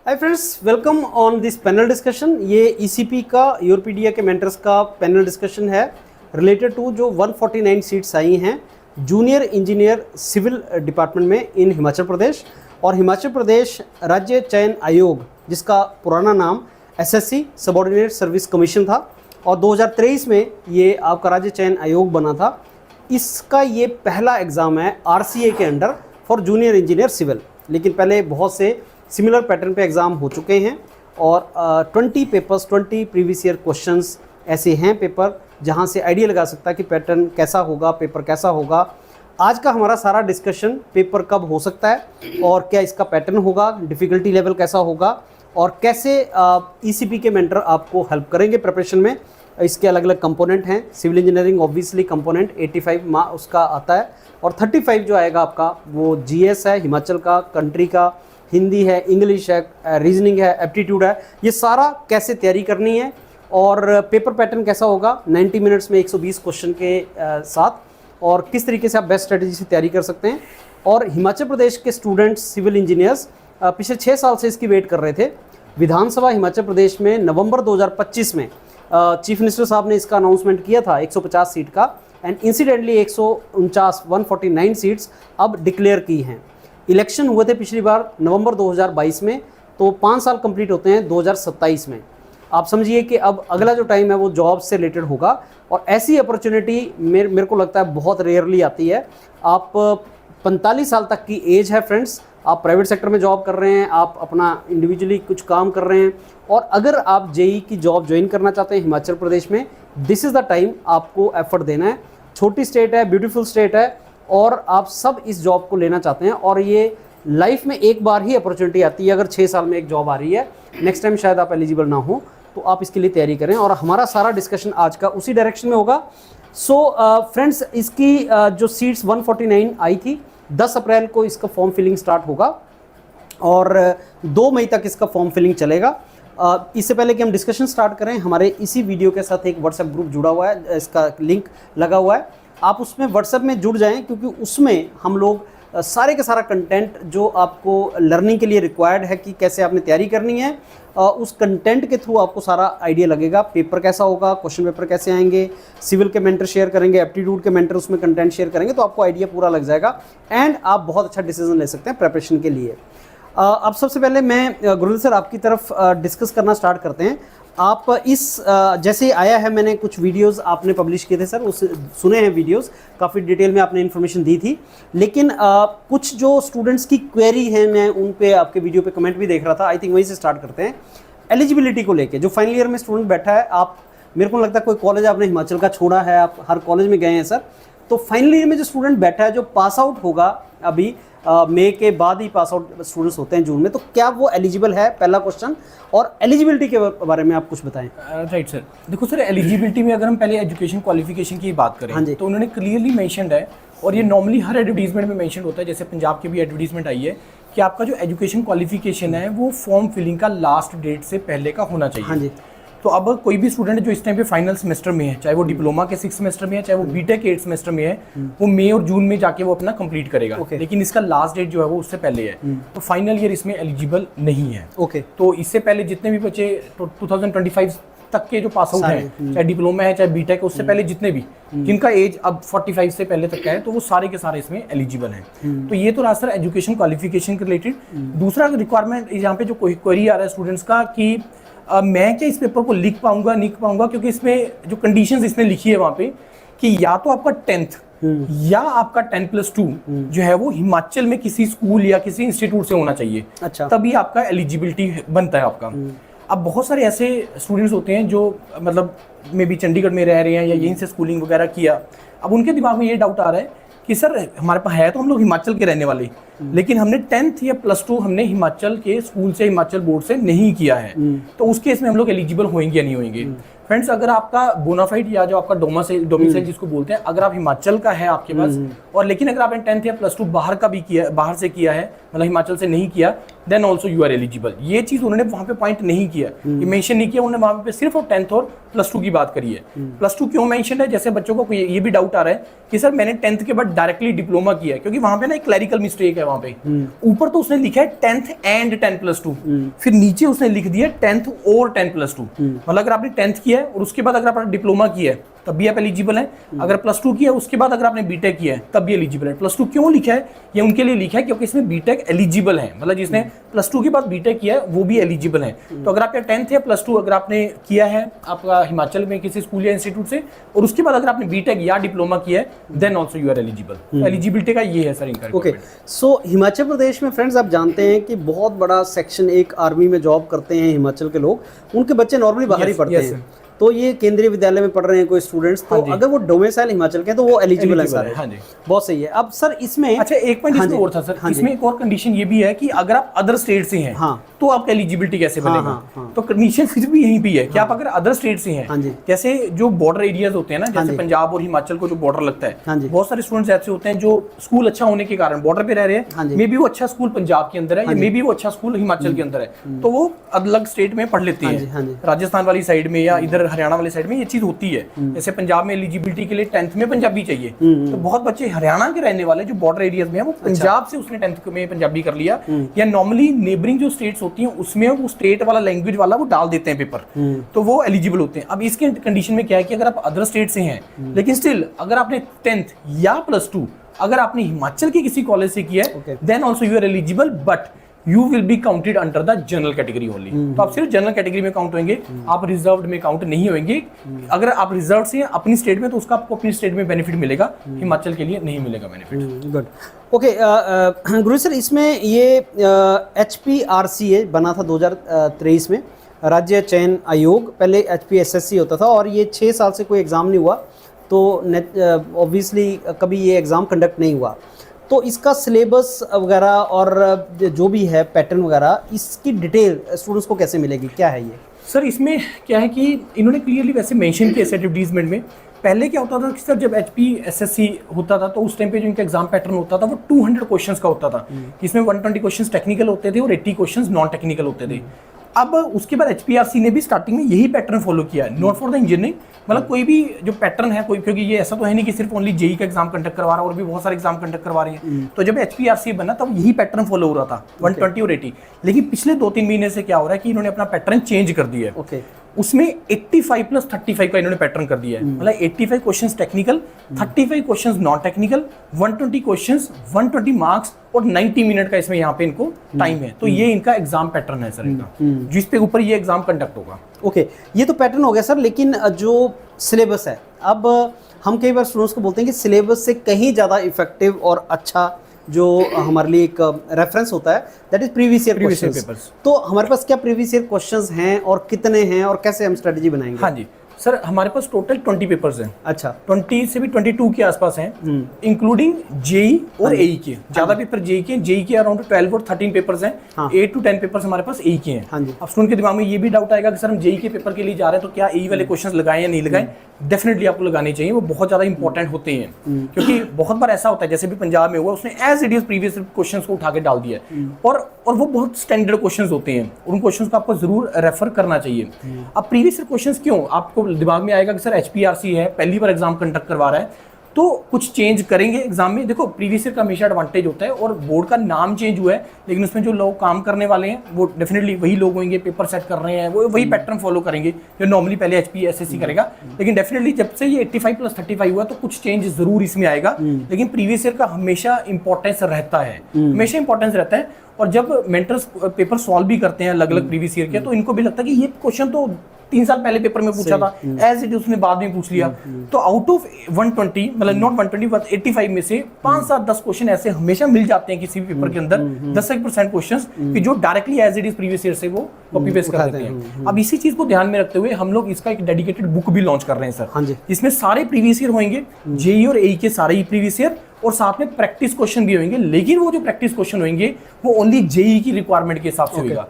Hi friends, welcome on this panel discussion. ये ECP का यूरोपीडिया के मेंटर्स का पैनल डिस्कशन है रिलेटेड टू जो 149 सीट्स आई हैं जूनियर इंजीनियर सिविल डिपार्टमेंट में इन हिमाचल प्रदेश। और हिमाचल प्रदेश राज्य चयन आयोग, जिसका पुराना नाम एसएससी सबऑर्डिनेट सर्विस कमीशन था और 2023 में ये आपका राज्य चयन आयोग बना था। इसका ये पहला एग्ज़ाम है आरसीए के under for junior engineer civil. लेकिन पहले बहुत से सिमिलर पैटर्न पे एग्ज़ाम हो चुके हैं और 20 पेपर्स 20 प्रीवियस ईयर क्वेश्चंस ऐसे हैं पेपर जहां से आइडिया लगा सकता है कि पैटर्न कैसा होगा, पेपर कैसा होगा। आज का हमारा सारा डिस्कशन पेपर कब हो सकता है और क्या इसका पैटर्न होगा, डिफ़िकल्टी लेवल कैसा होगा और कैसे ईसीपी के मेंटर आपको हेल्प करेंगे प्रिपरेशन में। इसके अलग अलग कंपोनेंट हैं। सिविल इंजीनियरिंग ऑब्वियसली कंपोनेंट 85 उसका आता है और 35 जो आएगा आपका वो जीएस है, हिमाचल का, कंट्री का, हिंदी है, इंग्लिश है, रीजनिंग है, एप्टीट्यूड है। ये सारा कैसे तैयारी करनी है और पेपर पैटर्न कैसा होगा 90 मिनट्स में 120 क्वेश्चन के साथ, और किस तरीके से आप बेस्ट स्ट्रेटजी से तैयारी कर सकते हैं। और हिमाचल प्रदेश के स्टूडेंट्स सिविल इंजीनियर्स पिछले 6 साल से इसकी वेट कर रहे थे। विधानसभा हिमाचल प्रदेश में नवंबर 2025 में चीफ मिनिस्टर साहब ने इसका अनाउंसमेंट किया था 150 सीट का, एंड इंसिडेंटली 149 सीट्स अब डिक्लेयर की हैं। इलेक्शन हुए थे पिछली बार नवंबर 2022 में, तो 5 साल कंप्लीट होते हैं 2027 में। आप समझिए कि अब अगला जो टाइम है वो जॉब से रिलेटेड होगा और ऐसी अपॉर्चुनिटी मेरे को लगता है बहुत रेयरली आती है। आप 45 साल तक की एज है फ्रेंड्स, आप प्राइवेट सेक्टर में जॉब कर रहे हैं, आप अपना इंडिविजुअली कुछ काम कर रहे हैं और अगर आप जेई की जॉब ज्वाइन करना चाहते हैं हिमाचल प्रदेश में, दिस इज़ द टाइम आपको एफर्ट देना है। छोटी स्टेट है, ब्यूटीफुल स्टेट है और आप सब इस जॉब को लेना चाहते हैं और ये लाइफ में एक बार ही अपॉर्चुनिटी आती है। अगर 6 साल में एक जॉब आ रही है, नेक्स्ट टाइम शायद आप एलिजिबल ना हो, तो आप इसके लिए तैयारी करें और हमारा सारा डिस्कशन आज का उसी डायरेक्शन में होगा। सो फ्रेंड्स, इसकी जो सीट्स 149 आई थी, 10 अप्रैल को इसका फॉर्म फिलिंग स्टार्ट होगा और 2 मई तक इसका फॉर्म फिलिंग चलेगा। इससे पहले कि हम डिस्कशन स्टार्ट करें, हमारे इसी वीडियो के साथ एक व्हाट्सएप ग्रुप जुड़ा हुआ है, इसका लिंक लगा हुआ है। आप उसमें व्हाट्सएप में जुड़ जाएं क्योंकि उसमें हम लोग सारे का सारा कंटेंट जो आपको लर्निंग के लिए रिक्वायर्ड है कि कैसे आपने तैयारी करनी है, उस कंटेंट के थ्रू आपको सारा आइडिया लगेगा। पेपर कैसा होगा, क्वेश्चन पेपर कैसे आएंगे, सिविल के मेंटर शेयर करेंगे, एप्टीट्यूड के मेंटर उसमें कंटेंट शेयर करेंगे, तो आपको आइडिया पूरा लग जाएगा एंड आप बहुत अच्छा डिसीजन ले सकते हैं प्रिपरेशन के लिए। अब सबसे पहले मैं गुरुदेव सर आपकी तरफ डिस्कस करना स्टार्ट करते हैं। आप इस जैसे आया है, मैंने कुछ वीडियोस आपने पब्लिश किए थे सर, उस सुने हैं वीडियोस, काफ़ी डिटेल में आपने इन्फॉर्मेशन दी थी। लेकिन कुछ जो स्टूडेंट्स की क्वेरी है, मैं उन पे आपके वीडियो पे कमेंट भी देख रहा था। आई थिंक वहीं से स्टार्ट करते हैं। एलिजिबिलिटी को लेके जो फाइनल ईयर में स्टूडेंट बैठा है, आप, मेरे को लगता है कोई कॉलेज आपने हिमाचल का छोड़ा है, आप हर कॉलेज में गए हैं सर, तो फाइनल ईयर में जो स्टूडेंट बैठा है, जो पास आउट होगा अभी मई के बाद ही पास आउट स्टूडेंट्स होते हैं जून में, तो क्या वो एलिजिबल है, पहला क्वेश्चन। और एलिजिबिलिटी के बारे में आप कुछ बताएं। राइट सर, देखो सर, एलिजिबिलिटी में अगर हम पहले एजुकेशन क्वालिफिकेशन की बात करें, हाँ जी, तो उन्होंने क्लियरली मेंशन्ड है और ये नॉर्मली हर एडवर्टीजमेंट में मेंशन होता है। जैसे पंजाब की भी एडवर्टीजमेंट आई है कि आपका जो एजुकेशन क्वालिफिकेशन है वो फॉर्म फिलिंग का लास्ट डेट से पहले का होना चाहिए। हाँ जी। तो अब कोई भी स्टूडेंट जो इस टाइम पे फाइनल सेमेस्टर में है, चाहे वो डिप्लोमा के 6 सेमेस्टर में है, चाहे वो बीटेक 8 सेमेस्टर में है, वो मई और जून में जाके वो अपना कंप्लीट करेगा। लेकिन इसका लास्ट डेट जो है वो उससे पहले है, तो फाइनल ईयर इसमें एलिजिबल नहीं है। तो इससे पहले जितने भी बच्चे 2025 तक के जो पास आउट हैं, चाहे डिप्लोमा है चाहे बीटेक, उससे पहले जितने भी जिनका एज अब 45 से पहले तक का है, तो वो सारे के सारे इसमें एलिजिबल हैं। तो ये तो रहा सर एजुकेशन क्वालिफिकेशन के रिलेटेड। दूसरा रिक्वायरमेंट यहाँ पे जो क्वेरी आ रहा है स्टूडेंट्स का कि मैं क्या इस पेपर को लिख पाऊंगा, नहीं पाऊंगा, क्योंकि इसमें जो कंडीशंस इसने लिखी है वहाँ पे कि या तो आपका 10th या आपका 10+2 जो है वो हिमाचल में किसी स्कूल या किसी इंस्टीट्यूट से होना चाहिए। अच्छा। तभी आपका एलिजिबिलिटी बनता है आपका। अब बहुत सारे ऐसे स्टूडेंट्स होते हैं जो मतलब मे बी चंडीगढ़ में रह रहे हैं या यहीं से स्कूलिंग वगैरह किया, अब उनके दिमाग में ये डाउट आ रहा है कि सर हमारे पास है तो हम लोग हिमाचल के रहने वाले, लेकिन हमने 10th या +2 हमने हिमाचल के स्कूल से, हिमाचल बोर्ड से नहीं किया है, तो उस केस में हम लोग एलिजिबल होंगे या नहीं होंगे। फ्रेंड्स अगर आपका बोनाफाइड या जो आपका डोमिसाइल जिसको बोलते हैं, अगर आप हिमाचल का है आपके पास, और लेकिन अगर आपने 10th या +2 बाहर का भी किया, बाहर से किया है, मतलब हिमाचल से नहीं किया, then also you are eligible. ये चीज उन्होंने वहां पे पॉइंट नहीं किया, ये मेंशन नहीं किया उन्होंने वहां पे, सिर्फ 10th और +2 की बात करी है। +2 क्यों मेंशन है? जैसे बच्चों को ये भी डाउट आ रहा है कि सर मैंने 10th के बाद डायरेक्टली डिप्लोमा किया है, क्योंकि वहां पे ना एक क्लैरिकल मिस्टेक है वहां पे। ऊपर तो उसने लिखा है 10th एंड 10+2, फिर नीचे उसने लिख दिया 10th और 10+2। मतलब अगर आपने 10th किया है और उसके बाद अगर आपने डिप्लोमा किया है तब भी आप एलिजिबल हैं। अगर +2 किया है उसके बाद अगर आपने बीटेक किया है तब भी एलिजिबल है। +2 क्यों लिखा है? ये उनके लिए लिखा है क्योंकि इसमें बीटेक एलिजिबल है, मतलब जिसने +2 के बाद बीटेक किया है वो भी एलिजिबल है। तो अगर आपका 10th या +2 अगर आपने किया है आपका हिमाचल में किसी स्कूल या इंस्टीट्यूट से, और उसके बाद अगर आपने बीटेक या डिप्लोमा किया है, then also you are eligible. Eligibility का ये है सर इनका। ओके, सो हिमाचल प्रदेश में फ्रेंड्स आप जानते हैं कि बहुत बड़ा सेक्शन एक आर्मी में जॉब करते हैं हिमाचल के लोग, उनके बच्चे नॉर्मली बाहर ही पढ़ते हैं। तो ये केंद्रीय विद्यालय में पढ़ रहे हैं कोई स्टूडेंट्स, तो अगर वो डोमिसाइल हिमाचल के हैं तो वो एलिजिबल है सर। हाँ जी, बहुत सही है। अब सर इसमें अच्छा एक पॉइंट इसमें और था सर, इसमें एक और कंडीशन ये भी है कि अगर आप अदर स्टेट से हैं तो आपका एलिजिबिलिटी कैसे बनेगा? तो कंडीशन फिर भी यहीं पे है कि आप अगर अदर स्टेट से हैं, जैसे जो बॉर्डर एरियाज होते हैं ना, जैसे पंजाब और हिमाचल को जो बॉर्डर लगता है, बहुत सारे स्टूडेंट्स ऐसे होते हैं जो स्कूल अच्छा होने के कारण बॉर्डर पे रह रहे हैं, मे बी वो अच्छा स्कूल पंजाब के अंदर है या मे बी वो अच्छा स्कूल हिमाचल के अंदर है, तो वो अलग स्टेट में पढ़ लेते हैं, राजस्थान वाली साइड में या इधर हरियाणा वाली साइड में चीज होती है। जैसे पंजाब में एलिजिबिलिटी के लिए 10th में पंजाबी चाहिए, तो बहुत बच्चे हरियाणा के रहने वाले जो बॉर्डर एरियाज में है वो पंजाब से उसने 10th में पंजाबी कर लिया, या नॉर्मली नेबरिंग जो स्टेट्स होती हैं उसमें वो स्टेट वाला लैंग्वेज वाला वो डाल देते हैं पेपर, तो वो एलिजिबल होते हैं। अब इसके कंडीशन में क्या है कि अगर आप अदर स्टेट से हैं लेकिन स्टिल अगर आपने 10th या +2 अगर आपने हिमाचल के किसी कॉलेज से किया है, then also you are eligible, but you will be counted under the general category only. तो आप सिर्फ जनरल कैटेगरी में काउंट होंगे, आप रिजर्व्ड में काउंट नहीं होंगे। अगर आप रिजर्व से हैं अपनी स्टेट में तो उसका आपको अपनी स्टेट में बेनिफिट मिलेगा, हिमाचल के लिए नहीं मिलेगा बेनिफिट। Good, okay. गुरु सर इसमें ये HPRCA बना था 2023 में, राज्य चयन आयोग, पहले HPSSC होता था और ये 6 साल से कोई एग्ज़ाम नहीं हुआ, तो ऑब्वियसली कभी ये एग्ज़ाम कंडक्ट नहीं हुआ। तो इसका सिलेबस वगैरह और जो भी है पैटर्न वगैरह, इसकी डिटेल स्टूडेंट्स को कैसे मिलेगी, क्या है ये? सर इसमें क्या है कि इन्होंने क्लियरली वैसे मेंशन किया एडवर्टीजमेंट में। पहले क्या होता था कि सर जब HPSSC होता था तो उस टाइम पे जो इनका एग्जाम पैटर्न होता था वो 200 क्वेश्चंस का होता था, जिसमें 120 क्वेश्चंस टेक्निकल होते थे और 80 क्वेश्चंस नॉन टेक्निकल होते थे। अब उसके बाद HPRC ने भी स्टार्टिंग में यही पैटर्न फॉलो किया, नॉट फॉर द इंजीनियरिंग, मतलब कोई भी जो पैटर्न है कोई, क्योंकि ये ऐसा तो है नहीं कि सिर्फ ओनली जेई का एग्जाम कंडक्ट करवा रहा है, और भी बहुत सारे एग्जाम कंडक्ट करवा रहे हैं। तो जब HPRC बना तब यही पैटर्न फॉलो हो रहा था, 120 और 80। लेकिन पिछले 2-3 महीने से क्या हो रहा है कि इन्होंने अपना पैटर्न चेंज कर दिया है। उसमें 85 + 35 का इन्होंने पैटर्न कर दिया है, मतलब 85 questions technical, 35 questions non technical, 120 questions, 120 marks और 90 मिनट का इसमें यहाँ पे इनको टाइम है। तो ये इनका एग्जाम पैटर्न है सर इनका, जिस पे ऊपर ये एग्जाम कंडक्ट होगा। ओके, ये तो पैटर्न हो गया सर, लेकिन जो सिलेबस है, अब हम कई बार स्टूडेंट्स को बोलते हैं कि सिलेबस से कहीं ज़्यादा इफेक्टिव और अच्छा जो हमारे लिए एक रेफरेंस होता है that is previous year papers. तो हमारे पास क्या प्रीवियस ईयर क्वेश्चंस हैं और कितने हैं और कैसे हम स्ट्रेटजी बनाएंगे? हाँ जी सर, हमारे पास टोटल 20 पेपर्स हैं। अच्छा, 20 से भी 22 के आसपास हैं, इंक्लूडिंग जेई और एई के। ज्यादा पेपर जेई के, जेई के अराउंड 12 और 13 पेपर्स हैं, 8 to 10 पेपर्स हमारे पास एई के हैं। अब स्टूडेंट के दिमाग में ये भी डाउट आएगा कि सर हम जेई के पेपर के लिए जा रहे हैं तो क्या एई वाले क्वेश्चंस लगाएं या नहीं लगाएं? डेफिनेटली आपको लगाने चाहिए, वो बहुत ज्यादा इंपॉर्टेंट होते हैं, क्योंकि बहुत बार ऐसा होता है जैसे भी पंजाब में हुआ, उसने as it is previous questions को उठा के डाल दिया और वो बहुत स्टैंडर्ड क्वेश्चंस होते हैं, उन क्वेश्चंस को आपको जरूर रेफर करना चाहिए। अब प्रीवियस क्वेश्चंस क्यों आपको दिमाग में आएगा कि सर HPRC है, पहली बार एग्जाम कंडक्ट करवा रहा है तो कुछ चेंज करेंगे एग्जाम में। देखो प्रीवियस ईयर का हमेशा एडवांटेज होता है, और बोर्ड का नाम चेंज हुआ है लेकिन उसमें जो लोग काम करने वाले हैं वो डेफिनेटली वही लोग होंगे, पेपर सेट कर रहे हैं वो वही पैटर्न फॉलो करेंगे जो नॉर्मली पहले HPSSC करेगा। लेकिन डेफिनेटली जब से ये 85 + 35 हुआ तो कुछ चेंज जरूर इसमें आएगा, लेकिन प्रीवियस ईयर का हमेशा इंपॉर्टेंस रहता है, हमेशा इंपॉर्टेंस रहता है। और जब मेंटर्स पेपर सॉल्व भी करते हैं अलग अलग प्रीवियस ईयर के, तो इनको भी लगता है कि ये क्वेश्चन तो 3 साल पहले पेपर में पूछा था, एज इट उसने बाद में पूछ लिया। तो आउट ऑफ 120 मतलब नॉट 120 बट 85 में से 5-7-10 क्वेश्चन ऐसे हमेशा मिल जाते हैं किसी भी पेपर के अंदर, 10% क्वेश्चंस कि जो directly as it is previous year से वो कॉपी पेस्ट कर देते हैं। अब इसी चीज को ध्यान में रखते हुए हम लोग इसका एक डेडिकेटेड बुक भी लॉन्च कर रहे हैं सर, जिसमें सारे प्रीवियस ईयर होंगे, जेई और एई के सारे ही प्रीवियस ईयर, और साथ में प्रैक्टिस क्वेश्चन भी होंगे, लेकिन वो जो प्रैक्टिस क्वेश्चन होंगे वो ओनली जेई की रिक्वायरमेंट के हिसाब से होगा।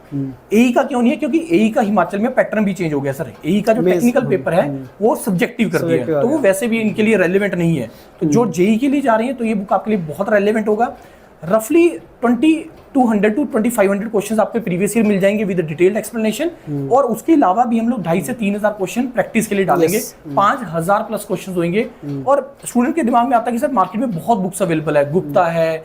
एई का क्यों नहीं है? क्योंकि एई का हिमाचल में पैटर्न भी चेंज हो गया सर। एई का जो टेक्निकल पेपर है वो सब्जेक्टिव कर दिया है, तो वो वैसे भी इनके लिए रेलिवेंट नहीं है। तो जो जेई के लिए जा रही है तो ये बुक आपके लिए बहुत रेलिवेंट होगा। रफली 2200 टू 2500 क्वेश्चंस आपके प्रीवियस ईयर मिल जाएंगे विद डिटेल्ड एक्सप्लेनेशन, और उसके अलावा भी हम लोग 2500 से 3000 क्वेश्चन प्रैक्टिस के लिए डालेंगे। 5000 प्लस क्वेश्चन होंगे। और स्टूडेंट के दिमाग में आता है कि सर मार्केट में बहुत बुक्स अवेलेबल है, गुप्ता है,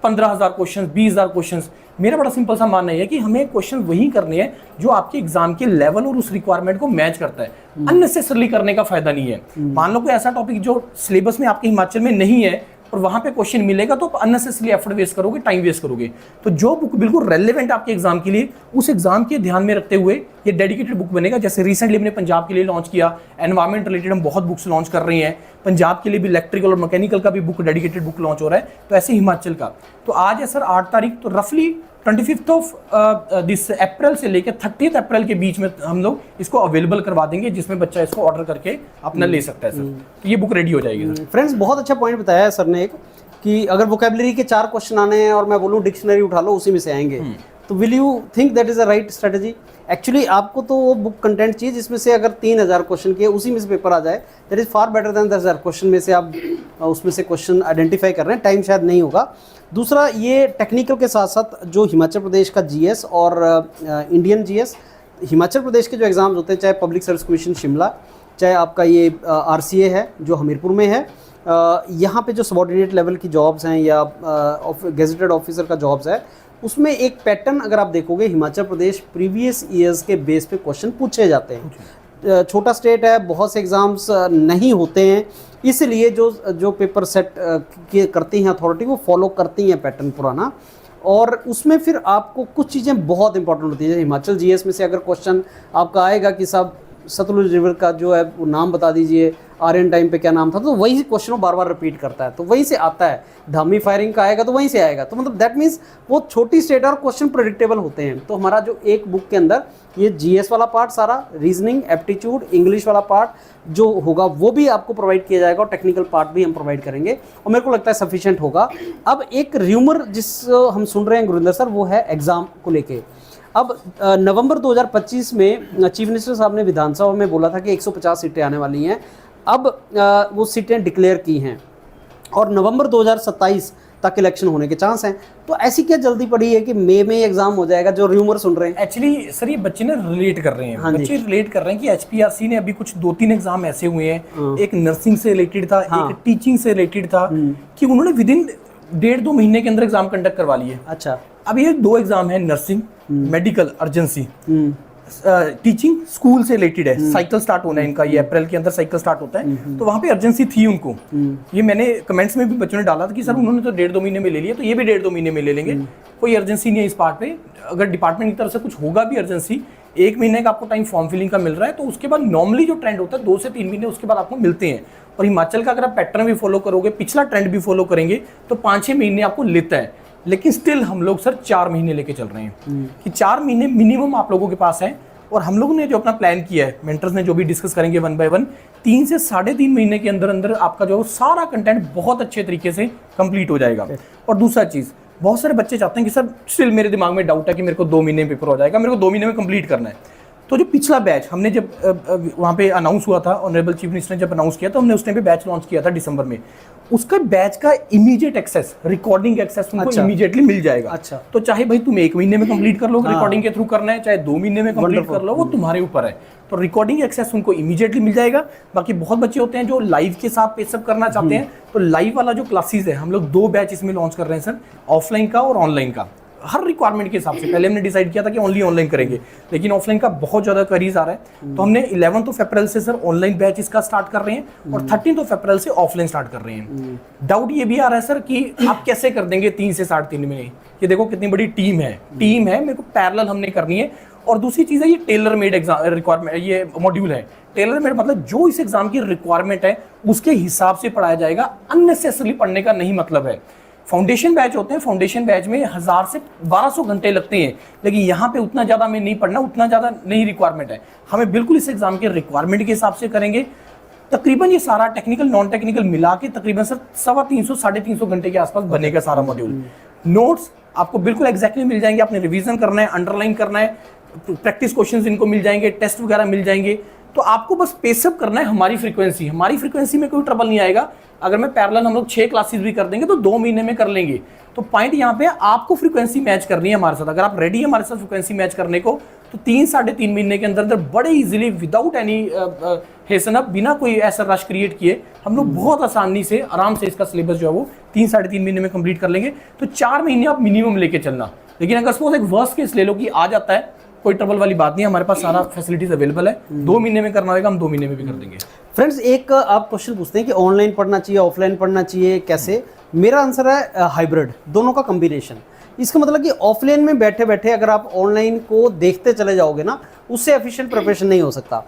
15000 क्वेश्चन, 20000 क्वेश्चन। मेरा बड़ा सिंपल सा मानना है कि हमें क्वेश्चन वही करने हैं जो आपके एग्जाम के लेवल और उस रिक्वायरमेंट को मैच करता है। अननेसेसरली करने का फायदा नहीं है। मान लो कोई ऐसा टॉपिक जो सिलेबस में आपके हिमाचल में नहीं है और वहां पे क्वेश्चन मिलेगा, तो आप अननेसेसरली एफर्ट वेस्ट करोगे, टाइम वेस्ट करोगे। तो जो बुक बिल्कुल रेलेवेंट आपके एग्जाम के लिए, उस एग्जाम के ध्यान में रखते हुए ये डेडिकेटेड बुक बनेगा। जैसे रिसेंटली हमने पंजाब के लिए लॉन्च किया, एनवायरमेंट रिलेटेड हम बहुत बुक्स लॉन्च कर रहे हैं। पंजाब के लिए भी इलेक्ट्रिकल और मैकेनिकल का भी बुक डेडिकेटेड बुक लॉन्च हो रहा है। तो ऐसे हिमाचल का तो आज है सर 8 तारीख, तो रफली 25 ऑफ दिस अप्रैल से लेकर 30 अप्रैल के बीच में हम लोग इसको अवेलेबल करवा देंगे, जिसमें बच्चा इसको ऑर्डर करके अपना ले सकता है सर। तो ये बुक रेडी हो जाएगी सर। फ्रेंड्स, बहुत अच्छा पॉइंट बताया है सर ने एक, कि अगर वोकैबुलरी के 4 क्वेश्चन आने हैं और मैं बोलूँ डिक्शनरी उठा लो उसी में से आएंगे, तो will you think that is a right strategy? Actually आपको तो वो बुक कंटेंट चाहिए जिसमें से अगर 3000 क्वेश्चन के उसी में से पेपर आ जाए, that is far better than 10,000 question में से आप उसमें से क्वेश्चन आइडेंटिफाई कर रहे हैं। टाइम शायद नहीं होगा। दूसरा, ये टेक्निकल के साथ साथ जो हिमाचल प्रदेश का जीएस और इंडियन जीएस, हिमाचल प्रदेश के जो एग्ज़ाम्स होते हैं, चाहे पब्लिक सर्विस कमीशन शिमला, चाहे आपका ये आरसीए है जो हमीरपुर में है, यहाँ पे जो सबॉर्डिनेट लेवल की जॉब्स हैं या गेजेटेड ऑफिसर का जॉब्स है, उसमें एक पैटर्न अगर आप देखोगे, हिमाचल प्रदेश प्रीवियस ईयर्स के बेस पे क्वेश्चन पूछे जाते हैं। छोटा स्टेट है, बहुत से एग्ज़ाम्स नहीं होते हैं, इसलिए जो पेपर सेट करती हैं अथॉरिटी, वो फॉलो करती हैं पैटर्न पुराना, और उसमें फिर आपको कुछ चीज़ें बहुत इंपॉर्टेंट होती हैं। हिमाचल जीएस में से अगर क्वेश्चन आपका आएगा कि साहब सतलुज रिवर का जो है वो नाम बता दीजिए, आर्यन टाइम पे क्या नाम था, तो वही क्वेश्चन बार बार रिपीट करता है, तो वहीं से आता है। धामी फायरिंग का आएगा तो वहीं से आएगा। तो मतलब दैट मीन्स वो छोटी स्टेट और क्वेश्चन प्रेडिक्टेबल होते हैं। तो हमारा जो एक बुक के अंदर ये जीएस वाला पार्ट सारा, रीजनिंग, एप्टीट्यूड, इंग्लिश वाला पार्ट जो होगा वो भी आपको प्रोवाइड किया जाएगा, और टेक्निकल पार्ट भी हम प्रोवाइड करेंगे, और मेरे को लगता है सफिशिएंट होगा। अब एक र्यूमर जिस हम सुन रहे हैं गुरिंदर सर, वो है एग्ज़ाम को लेके। अब नवंबर 2025 में चीफ मिनिस्टर साहब ने विधानसभा में बोला था कि 150 सीटें आने वाली हैं। अब वो सीटें डिक्लेयर की हैं और नवंबर 2027 तक इलेक्शन होने के चांस हैं। तो ऐसी क्या जल्दी पड़ी है कि मई में एग्जाम हो जाएगा, जो र्यूमर सुन रहे हैं? एक्चुअली सर ये बच्चे ना रिलेट कर रहे हैं। हाँ, बच्चे रिलेट कर रहे हैं कि एचपीआरसी ने अभी कुछ 2-3 एग्जाम ऐसे हुए हैं, एक नर्सिंग से रिलेटेड था, एक टीचिंग से रिलेटेड था, कि उन्होंने विद इन 1.5-2 महीने के अंदर एग्जाम कंडक्ट करवा लिए। अच्छा, अब ये 2 एग्जाम है, nursing, medical, urgency, teaching school से रिलेटेड है। साइकिल स्टार्ट होना है इनका, ये अप्रैल के अंदर साइकिल स्टार्ट होता है, तो वहाँ पे अर्जेंसी थी उनको। ये मैंने कमेंट्स में भी बच्चों ने डाला था कि सर उन्होंने तो 1.5-2 महीने में ले लिया, तो ये भी 1.5-2 महीने में ले लेंगे। कोई अर्जेंसी नहीं है इस पार्ट पे। अगर डिपार्टमेंट की तरफ से कुछ होगा भी अर्जेंसी, 1 महीने का आपको टाइम फॉर्म फिलिंग का मिल रहा है, तो उसके बाद नॉर्मली जो ट्रेंड होता है 2 से 3 महीने उसके बाद आपको मिलते हैं। और हिमाचल का अगर आप पैटर्न भी फॉलो करोगे, पिछला ट्रेंड भी फॉलो करेंगे, तो 5-6 महीने आपको लेता है। लेकिन स्टिल हम लोग सर 4 महीने लेके चल रहे हैं कि 4 महीने मिनिमम आप लोगों के पास है। और हम लोगों ने जो अपना प्लान किया है, मेंटर्स ने जो भी डिस्कस करेंगे 1 बाय 1, 3 से 3.5 महीने के अंदर अंदर आपका जो सारा कंटेंट बहुत अच्छे तरीके से कंप्लीट हो जाएगा। और दूसरा चीज़, बहुत सारे बच्चे चाहते हैं कि सर स्टिल मेरे दिमाग में डाउट है कि मेरे को 2 महीने में पेपर हो जाएगा, मेरे को 2 महीने में कंप्लीट करना है। तो जो पिछला बैच हमने जब वहाँ पे अनाउंस हुआ था, ऑनरेबल चीफ मिनिस्टर ने जब अनाउंस किया, तो हमने उस टाइम पे बैच लॉन्च किया था दिसंबर में। उसका बैच का इमीडिएट एक्सेस, रिकॉर्डिंग एक्सेस उनको इमीडिएटली मिल जाएगा। अच्छा, तो चाहे भाई तुम 1 महीने में कंप्लीट कर लो, रिकॉर्डिंग के थ्रू करना है, चाहे 2 महीने में कंप्लीट कर लो, वो तुम्हारे ऊपर है। तो रिकॉर्डिंग एक्सेस उनको इमीडिएटली मिल जाएगा। बाकी बहुत बच्चे होते हैं जो लाइव के साथ पेशअप करना चाहते हैं, तो लाइव वाला जो क्लासेस है, हम लोग 2 बैच इसमें लॉन्च कर रहे हैं सर, ऑफलाइन का और ऑनलाइन का। हर रिक्वायरमेंट के हिसाब से पहले हमने डिसाइड किया था कि ओनली ऑनलाइन करेंगे, लेकिन ऑफलाइन का बहुत ज़्यादा क्वेरीज आ रहा है, तो हमने 11 अप्रैल से सर ऑनलाइन बैच इसका स्टार्ट कर रहे हैं और 13 अप्रैल से ऑफलाइन स्टार्ट कर रहे हैं। डाउट ये भी आ रहा है सर कि आप कैसे कर देंगे 3 से 3.5 में? ये देखो कितनी बड़ी टीम है, मेरे को पैरेलल हमने करनी है। और दूसरी चीज़ है, ये टेलर मेड एग्जाम रिक्वायरमेंट, ये मॉड्यूल है टेलर मेड, मतलब जो इस एग्जाम की रिक्वायरमेंट है उसके हिसाब से पढ़ाया जाएगा। अननेसेसरी पढ़ने का नहीं मतलब है। फाउंडेशन बैच होते हैं, फाउंडेशन बैच में 1000 से 1200 घंटे लगते हैं, लेकिन यहाँ पे उतना ज़्यादा हमें नहीं पढ़ना, उतना ज़्यादा नहीं रिक्वायरमेंट है। हमें बिल्कुल इस एग्जाम के रिक्वायरमेंट के हिसाब से करेंगे। तकरीबन ये सारा टेक्निकल नॉन टेक्निकल मिला के तकरीबन सर 350 350 घंटे के आसपास बनेगा सारा मॉड्यूल। नोट्स आपको बिल्कुल एग्जैक्टली मिल जाएंगे, आपने रिवीजन करना है, अंडरलाइन करना है, प्रैक्टिस क्वेश्चंस इनको मिल जाएंगे, टेस्ट वगैरह मिल जाएंगे। तो आपको बस पेसअप करना है हमारी फ्रीक्वेंसी में कोई ट्रबल नहीं आएगा। अगर मैं पैरेलल हम लोग 6 क्लासेस भी कर देंगे तो 2 महीने में कर लेंगे। तो पॉइंट यहाँ पे आपको फ्रीक्वेंसी मैच करनी है हमारे साथ। अगर आप रेडी है हमारे साथ फ्रीक्वेंसी मैच करने को, तो 3-3.5 महीने के अंदर बड़े इजीली विदाउट एनी हेसन अप, बिना कोई ऐसा रश क्रिएट किए हम लोग बहुत आसानी से आराम से इसका सिलेबस जो है वो 3-3.5 महीने में कंप्लीट कर लेंगे। तो 4 महीने आप मिनिमम लेके चलना। लेकिन अगर सपोज एक वर्स्ट केस ले लो कि आ जाता है, कोई ट्रबल वाली बात नहीं है, हमारे पास सारा फैसिलिटीज अवेलेबल है। 2 महीने में करना होगा, हम 2 महीने में भी कर देंगे। फ्रेंड्स, एक आप क्वेश्चन पूछते हैं कि ऑनलाइन पढ़ना चाहिए, ऑफलाइन पढ़ना चाहिए, कैसे? मेरा आंसर है हाइब्रिड, दोनों का कॉम्बिनेशन। इसका मतलब कि ऑफलाइन में बैठे बैठे अगर आप ऑनलाइन को देखते चले जाओगे ना, उससे एफिशिएंट प्रिपरेशन नहीं हो सकता।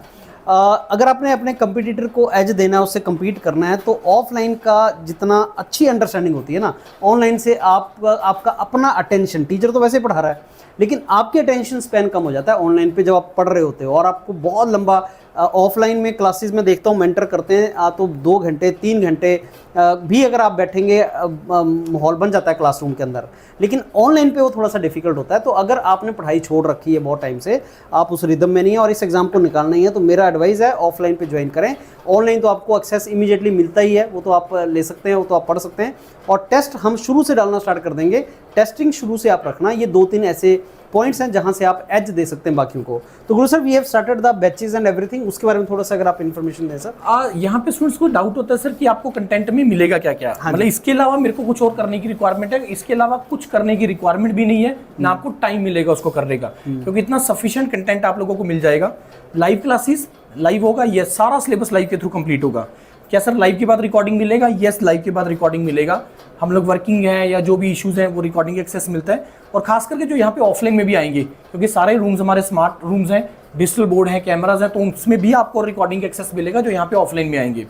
अगर आपने अपने कंपटीटर को एज देना है, उससे compete करना है, तो ऑफलाइन का जितना अच्छी अंडरस्टैंडिंग होती है ना, ऑनलाइन से आपका अपना अटेंशन, टीचर तो वैसे ही पढ़ा रहा है लेकिन आपके अटेंशन स्पैन कम हो जाता है ऑनलाइन पे जब आप पढ़ रहे होते हो। और आपको बहुत लंबा ऑफलाइन में क्लासेस में देखता हूँ मेंटर करते हैं तो 2 घंटे 3 घंटे भी अगर आप बैठेंगे माहौल बन जाता है क्लासरूम के अंदर। लेकिन ऑनलाइन पे वो थोड़ा सा डिफिकल्ट होता है। तो अगर आपने पढ़ाई छोड़ रखी है बहुत टाइम से, आप उस रिदम में नहीं है और इस एग्जाम को निकालना ही है, तो मेरा एडवाइस है ऑफलाइन पे ज्वाइन करें। ऑनलाइन तो आपको एक्सेस इमीडिएटली मिलता ही है, वो तो आप ले सकते हैं, वो तो आप पढ़ सकते हैं। और टेस्ट हम शुरू से डालना स्टार्ट कर देंगे, टेस्टिंग शुरू से आप रखना। ये 2-3 ऐसे पॉइंट्स हैं जहां से आप एज दे सकते हैं बाकियों को। तो Guru sir, we have started the batches and everything, उसके बारे में थोड़ा सा अगर आप इन्फॉर्मेशन दें सर। यहाँ पे स्टूडेंट्स को डाउट होता है सर कि आपको कंटेंट में मिलेगा क्या क्या, मतलब इसके अलावा मेरे को कुछ और करने की रिक्वायरमेंट है? इसके अलावा कुछ करने की रिक्वायरमेंट भी नहीं है, ना आपको टाइम मिलेगा उसको करने का, क्योंकि इतना सफिशिएंट कंटेंट आप लोगों को मिल जाएगा। लाइव क्लासेस लाइव होगा, ये सारा सिलेबस लाइव के थ्रू कंप्लीट होगा। क्या सर लाइव के बाद रिकॉर्डिंग मिलेगा? यस, लाइव के बाद रिकॉर्डिंग मिलेगा। हम लोग वर्किंग है या जो भी इश्यूज हैं वो रिकॉर्डिंग एक्सेस मिलता है। और खास करके जो यहाँ पे ऑफलाइन में भी आएंगे, क्योंकि सारे रूम्स हमारे स्मार्ट रूम्स हैं, डिजिटल बोर्ड है, कैमराज हैं, तो उसमें भी आपको रिकॉर्डिंग एक्सेस मिलेगा जो यहाँ पे ऑफलाइन में आएंगे।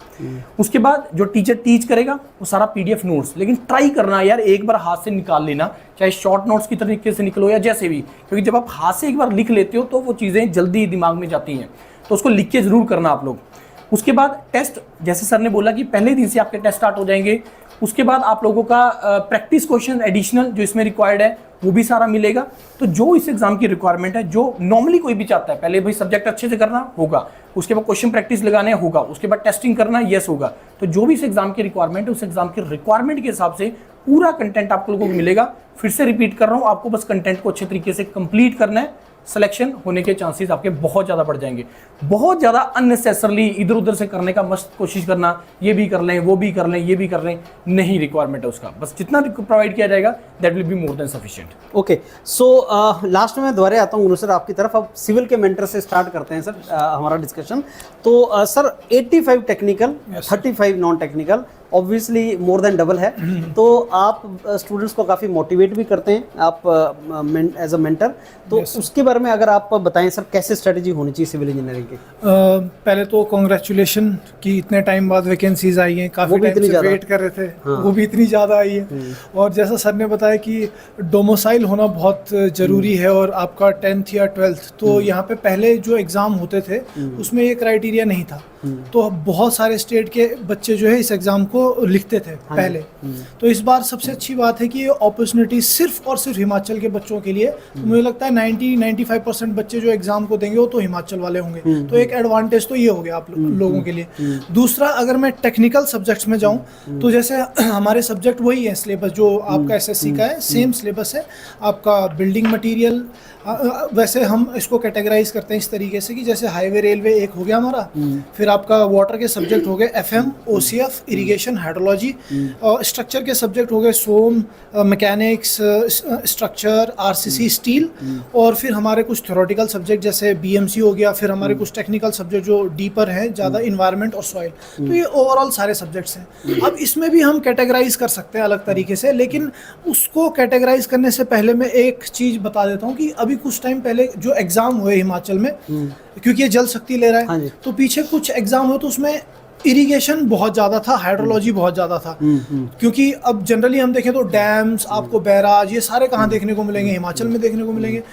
उसके बाद जो टीचर टीच करेगा वो सारा PDF नोट्स, लेकिन ट्राई करना यार एक बार हाथ से निकाल लेना, चाहे शॉर्ट नोट्स की तरीके से निकलो या जैसे भी, क्योंकि जब आप हाथ से एक बार लिख लेते हो तो वो चीज़ें जल्दी दिमाग में जाती हैं, तो उसको लिख के जरूर करना आप लोग। उसके बाद टेस्ट, जैसे सर ने बोला कि पहले दिन से आपके टेस्ट स्टार्ट हो जाएंगे। उसके बाद आप लोगों का प्रैक्टिस क्वेश्चन एडिशनल जो इसमें रिक्वायर्ड है वो भी सारा मिलेगा। तो जो इस एग्जाम की रिक्वायरमेंट है, जो नॉर्मली कोई भी चाहता है, पहले भाई सब्जेक्ट अच्छे से करना होगा, उसके बाद क्वेश्चन प्रैक्टिस लगाने होगा, उसके बाद टेस्टिंग करना यस होगा। तो जो भी इस एग्जाम की रिक्वायरमेंट है, उस एग्जाम की रिक्वायरमेंट के हिसाब से पूरा कंटेंट आप लोगों को मिलेगा। फिर से रिपीट कर रहा हूँ, आपको बस कंटेंट को अच्छे तरीके से कंप्लीट करना है, सिलेक्शन होने के चांसेस आपके बहुत ज़्यादा बढ़ जाएंगे। बहुत ज़्यादा अननेसेसरली इधर उधर से करने का मस्त कोशिश करना, ये भी कर लें, वो भी कर लें, ये भी कर लें, नहीं रिक्वायरमेंट है उसका। बस जितना प्रोवाइड किया जाएगा that will be more than sufficient. Okay, so last में मैं दोबारा आता हूँ गुरु सर आपकी तरफ। अब सिविल के मेंटर से स्टार्ट करते हैं सर हमारा डिस्कशन। तो sir 85 technical, 35 non technical, obviously more than double है। तो आप स्टूडेंट्स को काफ़ी मोटिवेट भी करते हैं आप एज अ मेंटर, तो उसके बारे में अगर आप बताएं सर, कैसे स्ट्रेटजी होनी चाहिए सिविल इंजीनियरिंग की? पहले तो कॉन्ग्रेचुलेशन कि इतने टाइम बाद वैकेंसीज आई हैं, काफ़ी टाइम से वेट कर रहे थे। हाँ। वो भी इतनी ज़्यादा आई है। और जैसा सर ने बताया कि डोमिसाइल होना बहुत ज़रूरी है, और आपका 10th या 12th, तो यहाँ पे पहले जो एग्ज़ाम होते थे उसमें ये क्राइटेरिया नहीं था। तो बहुत सारे स्टेट के बच्चे जो है इस एग्ज़ाम को लिखते थे पहले। तो इस बार सबसे अच्छी बात है कि ये अपॉर्चुनिटी सिर्फ और सिर्फ हिमाचल के बच्चों के लिए। तो मुझे लगता है 90-95% बच्चे जो एग्ज़ाम को देंगे वो तो हिमाचल वाले होंगे। तो एक एडवांटेज तो ये हो गया आप लोगों के लिए। दूसरा, अगर मैं टेक्निकल सब्जेक्ट्स में जाऊँ तो जैसे हमारे सब्जेक्ट वही है, सिलेबस जो आपका SSC का है सेम सिलेबस है। आपका बिल्डिंग मटीरियल, वैसे हम इसको कैटेगराइज करते हैं इस तरीके से कि जैसे हाईवे रेलवे एक हो गया हमारा, फिर आपका वाटर के सब्जेक्ट हो गए FM, OCF, irrigation, hydrology, structure के सब्जेक्ट हो गए सोम, मैकेनिक्स, स्ट्रक्चर, RCC, स्टील, और फिर हमारे कुछ थ्योरेटिकल सब्जेक्ट जैसे BMC हो गया, फिर हमारे कुछ टेक्निकल सब्जेक्ट जो डीपर हैं ज़्यादा, इन्वायरमेंट और सॉइल। तो ये ओवरऑल सारे सब्जेक्ट्स हैं। अब इसमें भी हम कैटेगराइज कर सकते हैं अलग तरीके से, लेकिन उसको कैटेगराइज करने से पहले मैं एक चीज़ बता देता हूँ कि अभी कुछ टाइम पहले जो एग्ज़ाम हुए हिमाचल में, क्योंकि ये जल शक्ति ले रहा है, तो पीछे कुछ एग्ज़ाम हुए तो उसमें इरिगेशन बहुत ज़्यादा था, हाइड्रोलॉजी बहुत ज़्यादा था। क्योंकि अब जनरली हम देखें तो डैम्स, आपको बैराज, ये सारे कहाँ देखने को मिलेंगे? हिमाचल में देखने को मिलेंगे।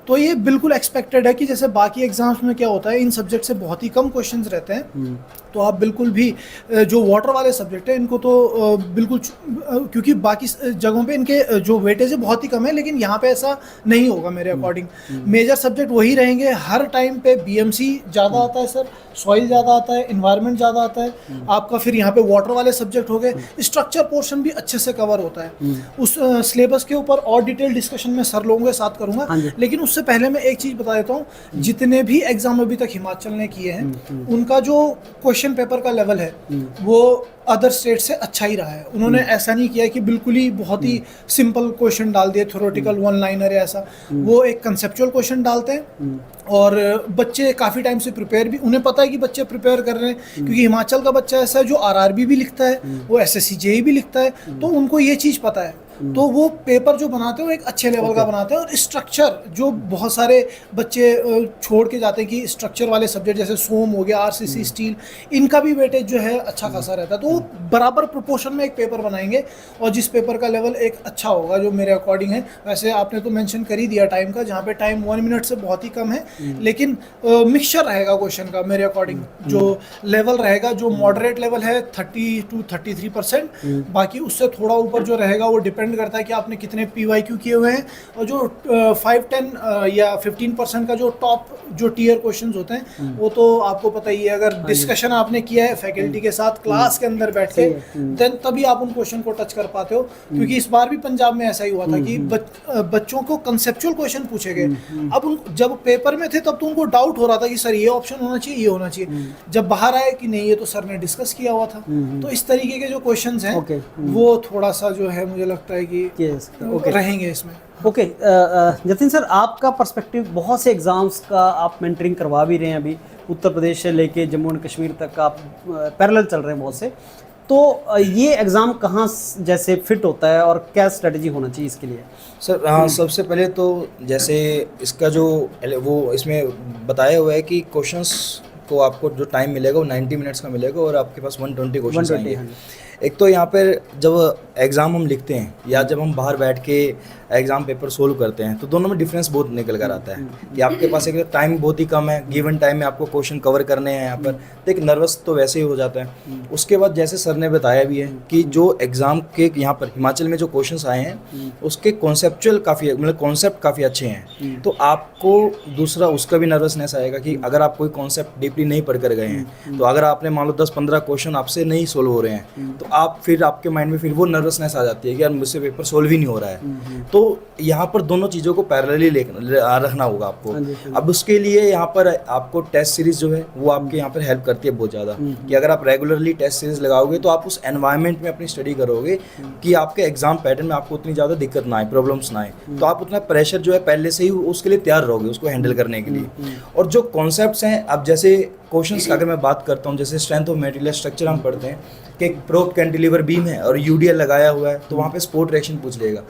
तो ये बिल्कुल एक्सपेक्टेड है कि जैसे बाकी एग्जाम्स में क्या होता है, इन सब्जेक्ट से बहुत ही कम क्वेश्चंस रहते हैं, तो आप बिल्कुल भी जो वाटर वाले सब्जेक्ट हैं इनको तो बिल्कुल क्योंकि बाकी जगहों पे इनके जो वेटेज है बहुत ही कम है, लेकिन यहाँ पे ऐसा नहीं होगा मेरे अकॉर्डिंग। मेजर सब्जेक्ट वही रहेंगे हर टाइम पे। बीएमसी ज़्यादा आता है सर, सॉइल ज़्यादा आता है, इन्वायरमेंट ज़्यादा आता है आपका, फिर यहाँ पे वाटर वाले सब्जेक्ट हो गए, स्ट्रक्चर पोर्शन भी अच्छे से कवर होता है। उस सिलेबस के ऊपर और डिटेल डिस्कशन में सर लोगों के साथ करूँगा, लेकिन उससे पहले मैं एक चीज़ बता देता हूँ, जितने भी एग्जाम अभी तक हिमाचल ने किए हैं उनका जो क्वेश्चन पेपर का लेवल है वो अदर स्टेट से अच्छा ही रहा है। उन्होंने ऐसा नहीं किया कि बिल्कुल ही बहुत ही सिंपल क्वेश्चन डाल दिए, थ्योरेटिकल वन लाइनर है ऐसा। वो एक कंसेप्चुअल क्वेश्चन डालते हैं और बच्चे काफ़ी टाइम से प्रिपेयर भी, उन्हें पता है कि बच्चे प्रिपेयर कर रहे हैं, क्योंकि हिमाचल का बच्चा ऐसा है जो आरआरबी भी लिखता है, वो एसएससी जेईई भी लिखता है, तो उनको ये चीज़ पता है। तो वो पेपर जो बनाते हैं वो एक अच्छे लेवल का बनाते हैं। और स्ट्रक्चर जो बहुत सारे बच्चे छोड़ के जाते हैं कि स्ट्रक्चर वाले सब्जेक्ट जैसे सोम हो गया, आरसीसी स्टील, इनका भी वेटेज जो है अच्छा खासा रहता है। तो वो बराबर प्रोपोर्शन में एक पेपर बनाएंगे और जिस पेपर का लेवल एक अच्छा होगा जो मेरे अकॉर्डिंग है। वैसे आपने तो मेंशन कर ही दिया टाइम का, जहाँ पे टाइम 1 मिनट से बहुत ही कम है, लेकिन मिक्सचर रहेगा क्वेश्चन का मेरे अकॉर्डिंग। जो लेवल रहेगा, जो मॉडरेट लेवल है 30 to 33%, बाकी उससे थोड़ा ऊपर जो रहेगा वो डिपेंड करता है कि आपने कितने पीवाईक्यू किए हुए हैं। और जो 5-10 या 15% का जो टॉप जो टीयर क्वेश्चंस होते हैं वो तो आपको पता ही है। अगर डिस्कशन आपने किया है फैकल्टी के साथ क्लास के अंदर बैठ के, देन तभी आप उन क्वेश्चन को टच कर पाते हो। क्योंकि इस बार भी पंजाब में ऐसा ही हुआ था कि बच्चों को कंसेप्चुअल क्वेश्चन पूछे गए। अब जब पेपर में थे तब तो उनको डाउट हो रहा था कि सर ये ऑप्शन होना चाहिए, ये होना चाहिए। जब बाहर आए कि नहीं ये तो सर ने डिस्कस किया हुआ था। तो इस तरीके के जो क्वेश्चंस हैं वो थोड़ा सा जो है मुझे लगता है कि रहेंगे इसमें। ओके जतिन सर, आपका पर्सपेक्टिव, बहुत से एग्ज़ाम्स का आप मेंटरिंग करवा भी रहे हैं, अभी उत्तर प्रदेश से लेके जम्मू एंड कश्मीर तक आप पैरेलल चल रहे हैं बहुत से, तो ये एग्ज़ाम कहाँ जैसे फिट होता है और क्या स्ट्रेटजी होना चाहिए इसके लिए? सर हाँ, सबसे पहले तो जैसे इसका जो वो इसमें बताया हुआ है कि क्वेश्चंस को आपको जो टाइम मिलेगा वो 90 मिनट्स का मिलेगा और आपके पास 120 क्वेश्चंस आएंगे। एक तो यहाँ पर जब एग्ज़ाम हम लिखते हैं या जब हम बाहर बैठ के एग्ज़ाम पेपर सोल्व करते हैं तो दोनों में डिफरेंस बहुत निकल कर आता है कि आपके पास एक टाइम बहुत ही कम है, गिवन टाइम में आपको क्वेश्चन कवर करने हैं यहाँ पर, तो एक नर्वस तो वैसे ही हो जाता है। उसके बाद जैसे सर ने बताया भी है कि जो एग्ज़ाम के यहाँ पर हिमाचल में जो क्वेश्चंस आए हैं उसके कॉन्सेप्चुअल काफ़ी, मतलब कॉन्सेप्ट काफ़ी अच्छे हैं। तो आपको दूसरा उसका भी नर्वसनेस आएगा कि अगर आप कोई कॉन्सेप्ट डीपली नहीं पढ़ कर गए हैं, तो अगर आपने मान लो 10-15 क्वेश्चन आपसे नहीं सोल्व हो रहे हैं तो आप फिर आपके माइंड में फिर वो नर्वसनेस आ जाती है कि यार मुझसे पेपर सोल्व ही नहीं हो रहा है। तो यहाँ पर दोनों चीज़ों को पैरेलली रखना होगा आपको। अब उसके लिए यहाँ पर आपको टेस्ट सीरीज जो है वो आपके यहाँ पर हेल्प करती है बहुत ज़्यादा, कि अगर आप रेगुलरली टेस्ट सीरीज लगाओगे तो आप उस एनवायरनमेंट में अपनी स्टडी करोगे कि आपके एग्जाम पैटर्न में आपको उतनी ज़्यादा दिक्कत ना आए, प्रॉब्लम्स ना आए, तो आप उतना प्रेशर जो है पहले से ही उसके लिए तैयार रहोगे उसको हैंडल करने के लिए। और जो कॉन्सेप्ट्स हैं, अब जैसे क्वेश्चंस की अगर मैं बात करता हूँ, जैसे स्ट्रेंथ ऑफ मटेरियल स्ट्रक्चर हम पढ़ते हैं कि एक प्रोप कैंटिलीवर बीम है और यूडीएल लगाया हुआ है, तो वहाँ पे स्पोर्ट रिएक्शन पूछ लेगा।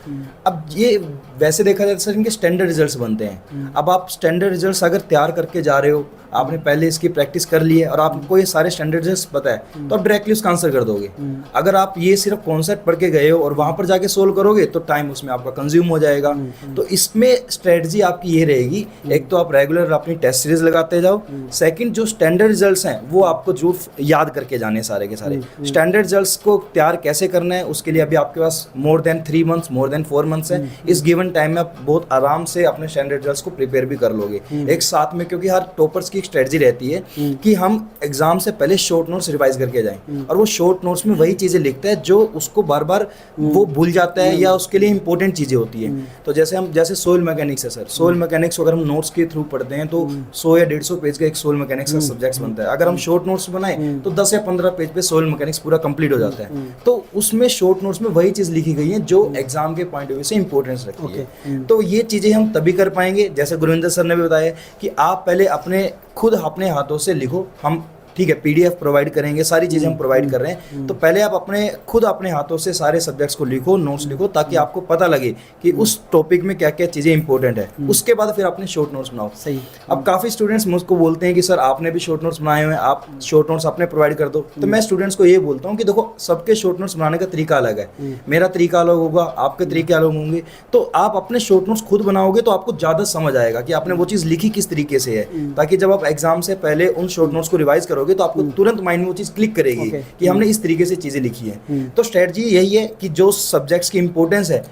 अब ये वैसे देखा जाए तो सर इनके स्टैंडर्ड रिजल्ट्स बनते हैं। अब आप स्टैंडर्ड रिजल्ट्स अगर तैयार करके जा रहे हो, आपने पहले इसकी प्रैक्टिस कर ली है और आपको ये सारे स्टैंडर्ड रिजल्ट्स पता है, तो आप डायरेक्टली उसका आंसर कर दोगे। अगर आप ये सिर्फ कॉन्सेप्ट पढ़ के गए हो और वहाँ पर जाके सोल्व करोगे तो टाइम उसमें आपका कंज्यूम हो जाएगा। तो इसमें स्ट्रेटजी आपकी ये रहेगी, एक तो आप रेगुलर अपनी टेस्ट सीरीज लगाते जाओ, सेकंड जो स्टैंडर्ड रिजल्ट्स हैं वो आपको जो याद करके जाने सारे के सारे। स्टैंडर्ड रिजल्ट्स को तैयार कैसे करना है उसके लिए अभी आपके पास more than 3 months, more than 4 months है। इस गिवन टाइम में आप बहुत आराम से अपने स्टैंडर्ड रिजल्ट्स को प्रिपेयर भी कर लोगे एक साथ में, क्योंकि हर टॉपर्स की एक स्ट्रेटजी रहती है कि हम एग्जाम से पहले शॉर्ट नोट्स रिवाइज करके जाएं और वो शॉर्ट नोट्स में वही चीजें लिखता है जो उसको बार बार वो भूल जाता है या उसके लिए इंपॉर्टेंट चीजें होती है। तो जैसे सोइल मैकेनिक्स है सर, सोइल मैकेनिक्स अगर हम नोट्स के थ्रू पढ़ते हैं तो 100 या 150 पेज का एक सोइल मैकेनिक्स का सब्जेक्ट बनता है। अगर हम शॉर्ट नोट्स बनाए तो 10 या 15 पेज पे सोइल मैकेनिक्स पूरा कंप्लीट हो जाता है। तो उसमें शॉर्ट नोट्स में वही चीज लिखी गई है जो एग्जाम के पॉइंट ऑफ व्यू से इंपॉर्टेंस रखती है। तो ये चीजें हम तभी कर पाएंगे, जैसे गुरविंदर सर ने भी बताया कि आप पहले खुद अपने हाथों से लिखो। हम ठीक है पीडीएफ प्रोवाइड करेंगे, सारी चीज़ें हम प्रोवाइड कर रहे हैं, तो पहले आप खुद अपने हाथों से सारे सब्जेक्ट्स को लिखो, नोट्स लिखो, ताकि आपको पता लगे कि उस टॉपिक में क्या क्या चीज़ें इंपॉर्टेंट है। उसके बाद फिर अपने शॉर्ट नोट्स बनाओ। सही। अब काफ़ी स्टूडेंट्स मुझको बोलते हैं कि सर आपने भी शॉर्ट नोट्स बनाए हुए हैं, आप शॉर्ट नोट्स अपने प्रोवाइड कर दो। तो मैं स्टूडेंट्स को ये बोलता हूँ कि देखो सबके शॉर्ट नोट्स बनाने का तरीका अलग है, मेरा तरीका अलग होगा, आपके तरीके अलग होंगे। तो आप अपने शॉर्ट नोट्स खुद बनाओगे तो आपको ज़्यादा समझ आएगा कि आपने वो चीज़ लिखी किस तरीके से है, ताकि जब आप एग्जाम से पहले उन शॉर्ट नोट्स को रिवाइज करोगे पढ़ोगे तो आपको तुरंत माइंड में वो चीज़ क्लिक करेगी कि हमने इस तरीके से चीज़ें लिखी है। तो स्ट्रेटजी यही है कि जो सब्जेक्ट्स की इंपॉर्टेंस है,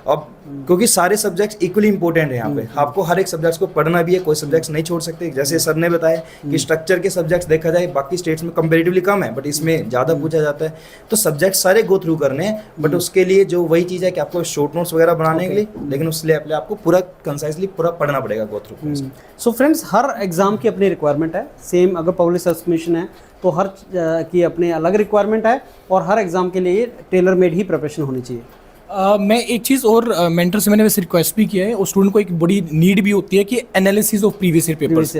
अब क्योंकि सारे सब्जेक्ट्स इक्वली इंपॉर्टेंट है यहाँ पे, आपको हर एक सब्जेक्ट्स को पढ़ना भी है, कोई सब्जेक्ट्स नहीं छोड़ सकते। जैसे सर ने बताया कि स्ट्रक्चर के सब्जेक्ट्स देखा जाए बाकी स्टेट्स में कंपेरेटिवली कम है, बट इसमें ज़्यादा पूछा जाता है। तो सब्जेक्ट सारे गो थ्रू करने हैं, बट उसके लिए जो वही चीज़ है कि आपको शॉर्ट नोट्स वगैरह बनाने के लिए, लेकिन उसके लिए आपको पूरा कंसाइजली पूरा पढ़ना पड़ेगा गो थ्रू। सो फ्रेंड्स, हर एग्जाम की अपनी रिक्वायरमेंट है। सेम अगर पब्लिक सर्विस कमीशन है तो हर की अपने अलग रिक्वायरमेंट है, और हर एग्जाम के लिए टेलर मेड ही प्रिपरेशन होनी चाहिए। मैं एक चीज़ और मेंटर से मैंने वैसे रिक्वेस्ट भी किया है, और स्टूडेंट को एक बड़ी नीड भी होती है कि analysis of previous year papers,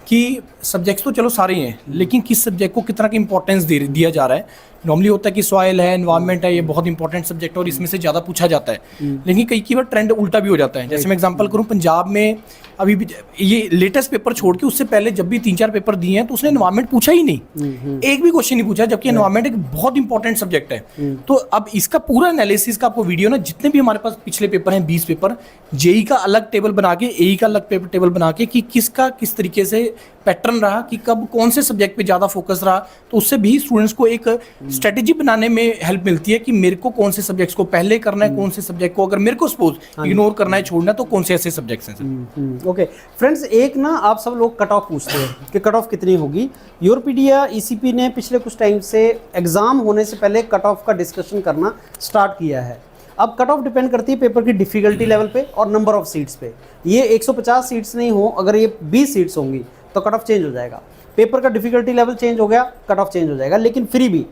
कि सब्जेक्ट्स तो चलो सारे ही हैं, लेकिन किस सब्जेक्ट को कितना का इंपॉर्टेंस दिया जा रहा है। नॉर्मली होता है कि सॉइल है, एनवायरनमेंट है, ये बहुत इंपॉर्टेंट सब्जेक्ट है और इसमें से ज़्यादा पूछा जाता है, लेकिन कई बार ट्रेंड उल्टा भी हो जाता है। जैसे मैं एग्जांपल करूँ, पंजाब में अभी भी ये लेटेस्ट पेपर छोड़ के उससे पहले जब भी 3-4 पेपर दिए हैं तो उसने एनवायरनमेंट पूछा ही नहीं, एक भी क्वेश्चन नहीं पूछा, जबकि एनवायरनमेंट एक बहुत इंपॉर्टेंट सब्जेक्ट है। तो अब इसका पूरा एनालिसिस का आपको वीडियो ना, जितने भी हमारे पास पिछले पेपर हैं 20 पेपर, जेई का अलग टेबल बना के, एई का अलग टेबल बना के, कि किसका किस तरीके से पैटर्न रहा, कि कब कौन से सब्जेक्ट पे ज़्यादा फोकस रहा, तो उससे भी स्टूडेंट्स को एक स्ट्रेटेजी बनाने में हेल्प मिलती है कि मेरे को कौन से सब्जेक्ट्स को पहले करना है, कौन से सब्जेक्ट को अगर मेरे को सपोज इग्नोर करना है, छोड़ना है, तो कौन से ऐसे सब्जेक्ट्स हैं। ओके फ्रेंड्स, एक ना आप सब लोग कट ऑफ पूछते हैं कि कट ऑफ कितनी होगी। यूरोपीडिया ईसीपी ने पिछले कुछ टाइम से एग्जाम होने से पहले कट ऑफ का डिस्कशन करना स्टार्ट किया है। अब कट ऑफ डिपेंड करती है पेपर की डिफिकल्टी लेवल पे और नंबर ऑफ सीट्स पे। ये 150 सीट्स नहीं हो, अगर ये 20 सीट्स होंगी तो कट ऑफ चेंज हो जाएगा। पेपर का डिफिकल्टी लेवल चेंज हो गया, कट ऑफ चेंज हो जाएगा। लेकिन फिर भी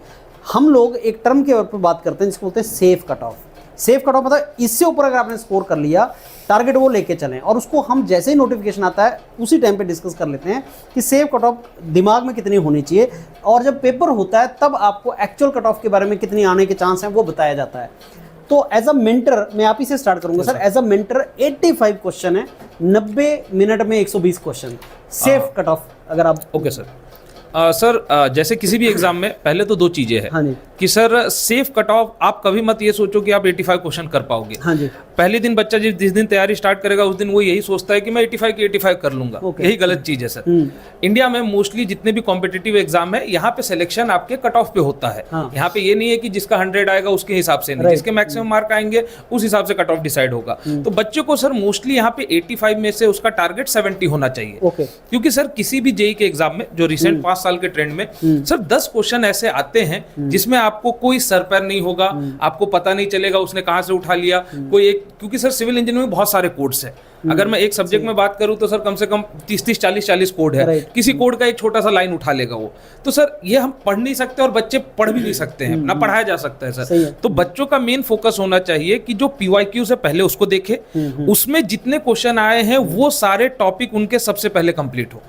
हम लोग एक टर्म के ऊपर बात करते हैं जिसको बोलते हैं safe cut of. Safe cut of मतलब इससे ऊपर अगर आपने स्कोर कर लिया, टारगेट वो लेके चलें, और उसको हम जैसे ही नोटिफिकेशन आता है उसी टाइम पे डिस्कस कर लेते हैं कि सेफ कट ऑफ दिमाग में कितनी होनी चाहिए, और जब पेपर होता है तब आपको एक्चुअल कट ऑफ के बारे में कितनी आने के चांस हैं वो बताया जाता है। तो एज अ मेंटर मैं आप ही से स्टार्ट करूंगा sir. As a mentor 85 question है, 90 मिनट में 120 क्वेश्चन, सेफ कट ऑफ अगर आप। Okay sir. सर जैसे किसी भी एग्जाम में पहले तो 2 चीजें हैं। हाँ जी। कि सर सेफ कट ऑफ, आप कभी मत ये सोचो कि आप 85 क्वेश्चन कर पाओगे। हाँ जी। पहले दिन बच्चा जिस दिन तैयारी स्टार्ट करेगा उस दिन वो यही सोचता है कि मैं 85 की 85 कर लूंगा। यही गलत चीज है सर। इंडिया में मोस्टली जितने भी कॉम्पिटिटिव एग्जाम है, यहाँ पे सिलेक्शन आपके कट ऑफ पे होता है। यहाँ पे ये नहीं है कि जिसका 100 आएगा उसके हिसाब से नहीं, जिसके मैक्सिमम मार्क आएंगे उस हिसाब से कट ऑफ डिसाइड होगा। तो बच्चे को सर मोस्टली यहाँ पे 85 में से उसका टारगेट 70 होना चाहिए। क्योंकि सर किसी भी जेई के एग्जाम में जो रिसेंट 5 साल के ट्रेंड में सर 10 क्वेश्चन ऐसे आते हैं जिसमें आपको कोई सर पैर नहीं होगा, आपको पता नहीं चलेगा उसने कहां से उठा लिया कोई एक। क्योंकि सर सिविल इंजीनियरिंग में बहुत सारे कोड्स हैं। अगर मैं एक सब्जेक्ट में बात करूं तो सर कम से कम 30-30, 40-40 कोड है। किसी कोड का एक छोटा सा लाइन उठा लेगा वो। तो सर ये हम पढ़ नहीं सकते और बच्चे पढ़ भी नहीं सकते हैं, ना पढ़ाया जा सकता है सर। तो बच्चों का मेन फोकस होना चाहिए कि जो PYQ से पहले उसको देखे, उसमें जितने क्वेश्चन आए हैं वो सारे टॉपिक उनके सबसे पहले कंप्लीट हो।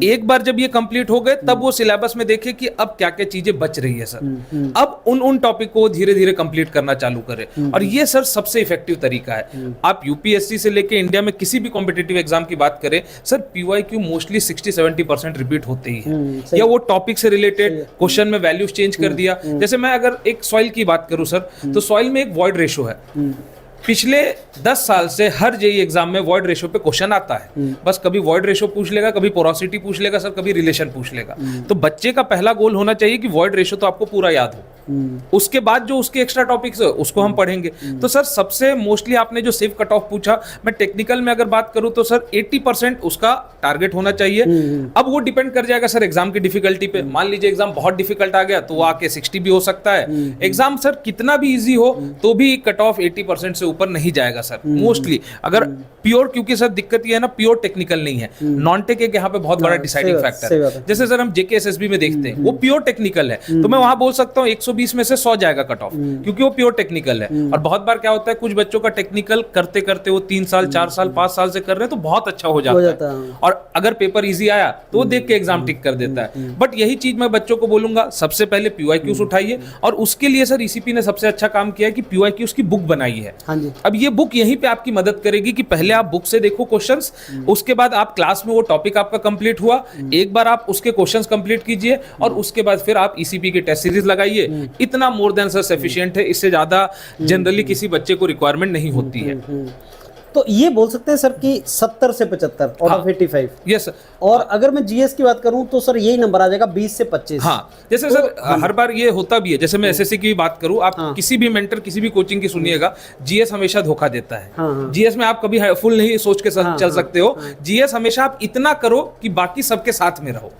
एक बार जब ये कंप्लीट हो गए तब वो सिलेबस में देखे कि अब क्या क्या चीजें बच रही है सर। अब उन टॉपिक को धीरे धीरे कंप्लीट करना चालू करें, और ये सर सबसे इफेक्टिव तरीका है। आप यूपीएससी से लेके इंडिया में किसी भी कॉम्पिटिटिव एग्जाम की बात करें सर, PYQ मोस्टली 60-70% रिपीट होते ही है, या वो टॉपिक से रिलेटेड क्वेश्चन में वैल्यूज चेंज कर दिया। जैसे मैं अगर एक सॉइल की बात करूं सर, तो सॉइल में एक वॉइड रेशो है। पिछले 10 साल से हर जेई एग्जाम में वॉइड रेशो पे क्वेश्चन आता है। बस कभी वॉइड रेशो पूछ लेगा, कभी पोरोसिटी पूछ लेगा सर, कभी रिलेशन पूछ लेगा। तो बच्चे का पहला गोल होना चाहिए कि वॉइड रेशो तो आपको पूरा याद हो, उसके बाद जो उसके एक्स्ट्रा टॉपिक्स है उसको हम पढ़ेंगे। तो सर सबसे मोस्टली आपने जो सेफ कट ऑफ पूछा, मैं टेक्निकल में अगर बात करूं तो सर 80% उसका टारगेट होना चाहिए। अब वो डिपेंड कर जाएगा सर एग्जाम की डिफिकल्टी पे। मान लीजिए एग्जाम बहुत डिफिकल्ट आ गया तो वो आके 60 भी हो सकता है। एग्जाम सर कितना भी इजी हो तो भी कट ऑफ 80% से ऊपर नहीं जाएगा सर मोस्टली। अगर प्योर, क्योंकि सर दिक्कत ये है ना, प्योर टेक्निकल नहीं है, नॉन टेक एक यहाँ पे बहुत बड़ा डिसाइडिंग फैक्टर है। जैसे सर हम JKSSB में देखते हैं वो प्योर टेक्निकल है, तो मैं वहां बोल सकता हूँ 120 में से 100 जाएगा कट ऑफ, क्योंकि वो प्योर टेक्निकल है। और बहुत बार क्या होता है, कुछ बच्चों का टेक्निकल करते करते वो 3 साल 4 साल 5 साल से कर रहे हैं तो बहुत अच्छा हो जाता है, और अगर पेपर इजी आया तो वो देख के एग्जाम टिक कर देता है। बट यही चीज मैं बच्चों को बोलूंगा, सबसे पहले PYQs उठाइए, और उसके लिए सर ECP ने सबसे अच्छा काम किया है कि PYQs की बुक बनाई है। अब ये बुक यहीं पे आपकी मदद करेगी कि पहले आप बुक से देखो क्वेश्चंस, उसके बाद आप क्लास में वो टॉपिक आपका कंप्लीट हुआ, एक बार आप उसके क्वेश्चंस कंप्लीट कीजिए, और उसके बाद फिर आप ECP की टेस्ट सीरीज लगाइए। इतना मोर देन सर सफिशिएंट है, इससे ज्यादा जनरली किसी बच्चे को रिक्वायरमेंट नहीं होती है। तो ये बोल सकते हैं सर कि 70 से 75 आउट ऑफ 85। यस। और अगर मैं जीएस की बात करूं तो सर यही नंबर आ जाएगा 20 से 25। हाँ, जैसे तो, सर हर बार ये होता भी है, जैसे मैं एसएससी की भी बात करूं, आप किसी भी मेंटर किसी भी कोचिंग की सुनिएगा, जीएस हमेशा धोखा देता है। जीएस में आप कभी फुल नहीं सोच के चल सकते हो। जीएस हमेशा आप इतना करो कि बाकी सबके साथ में रहो।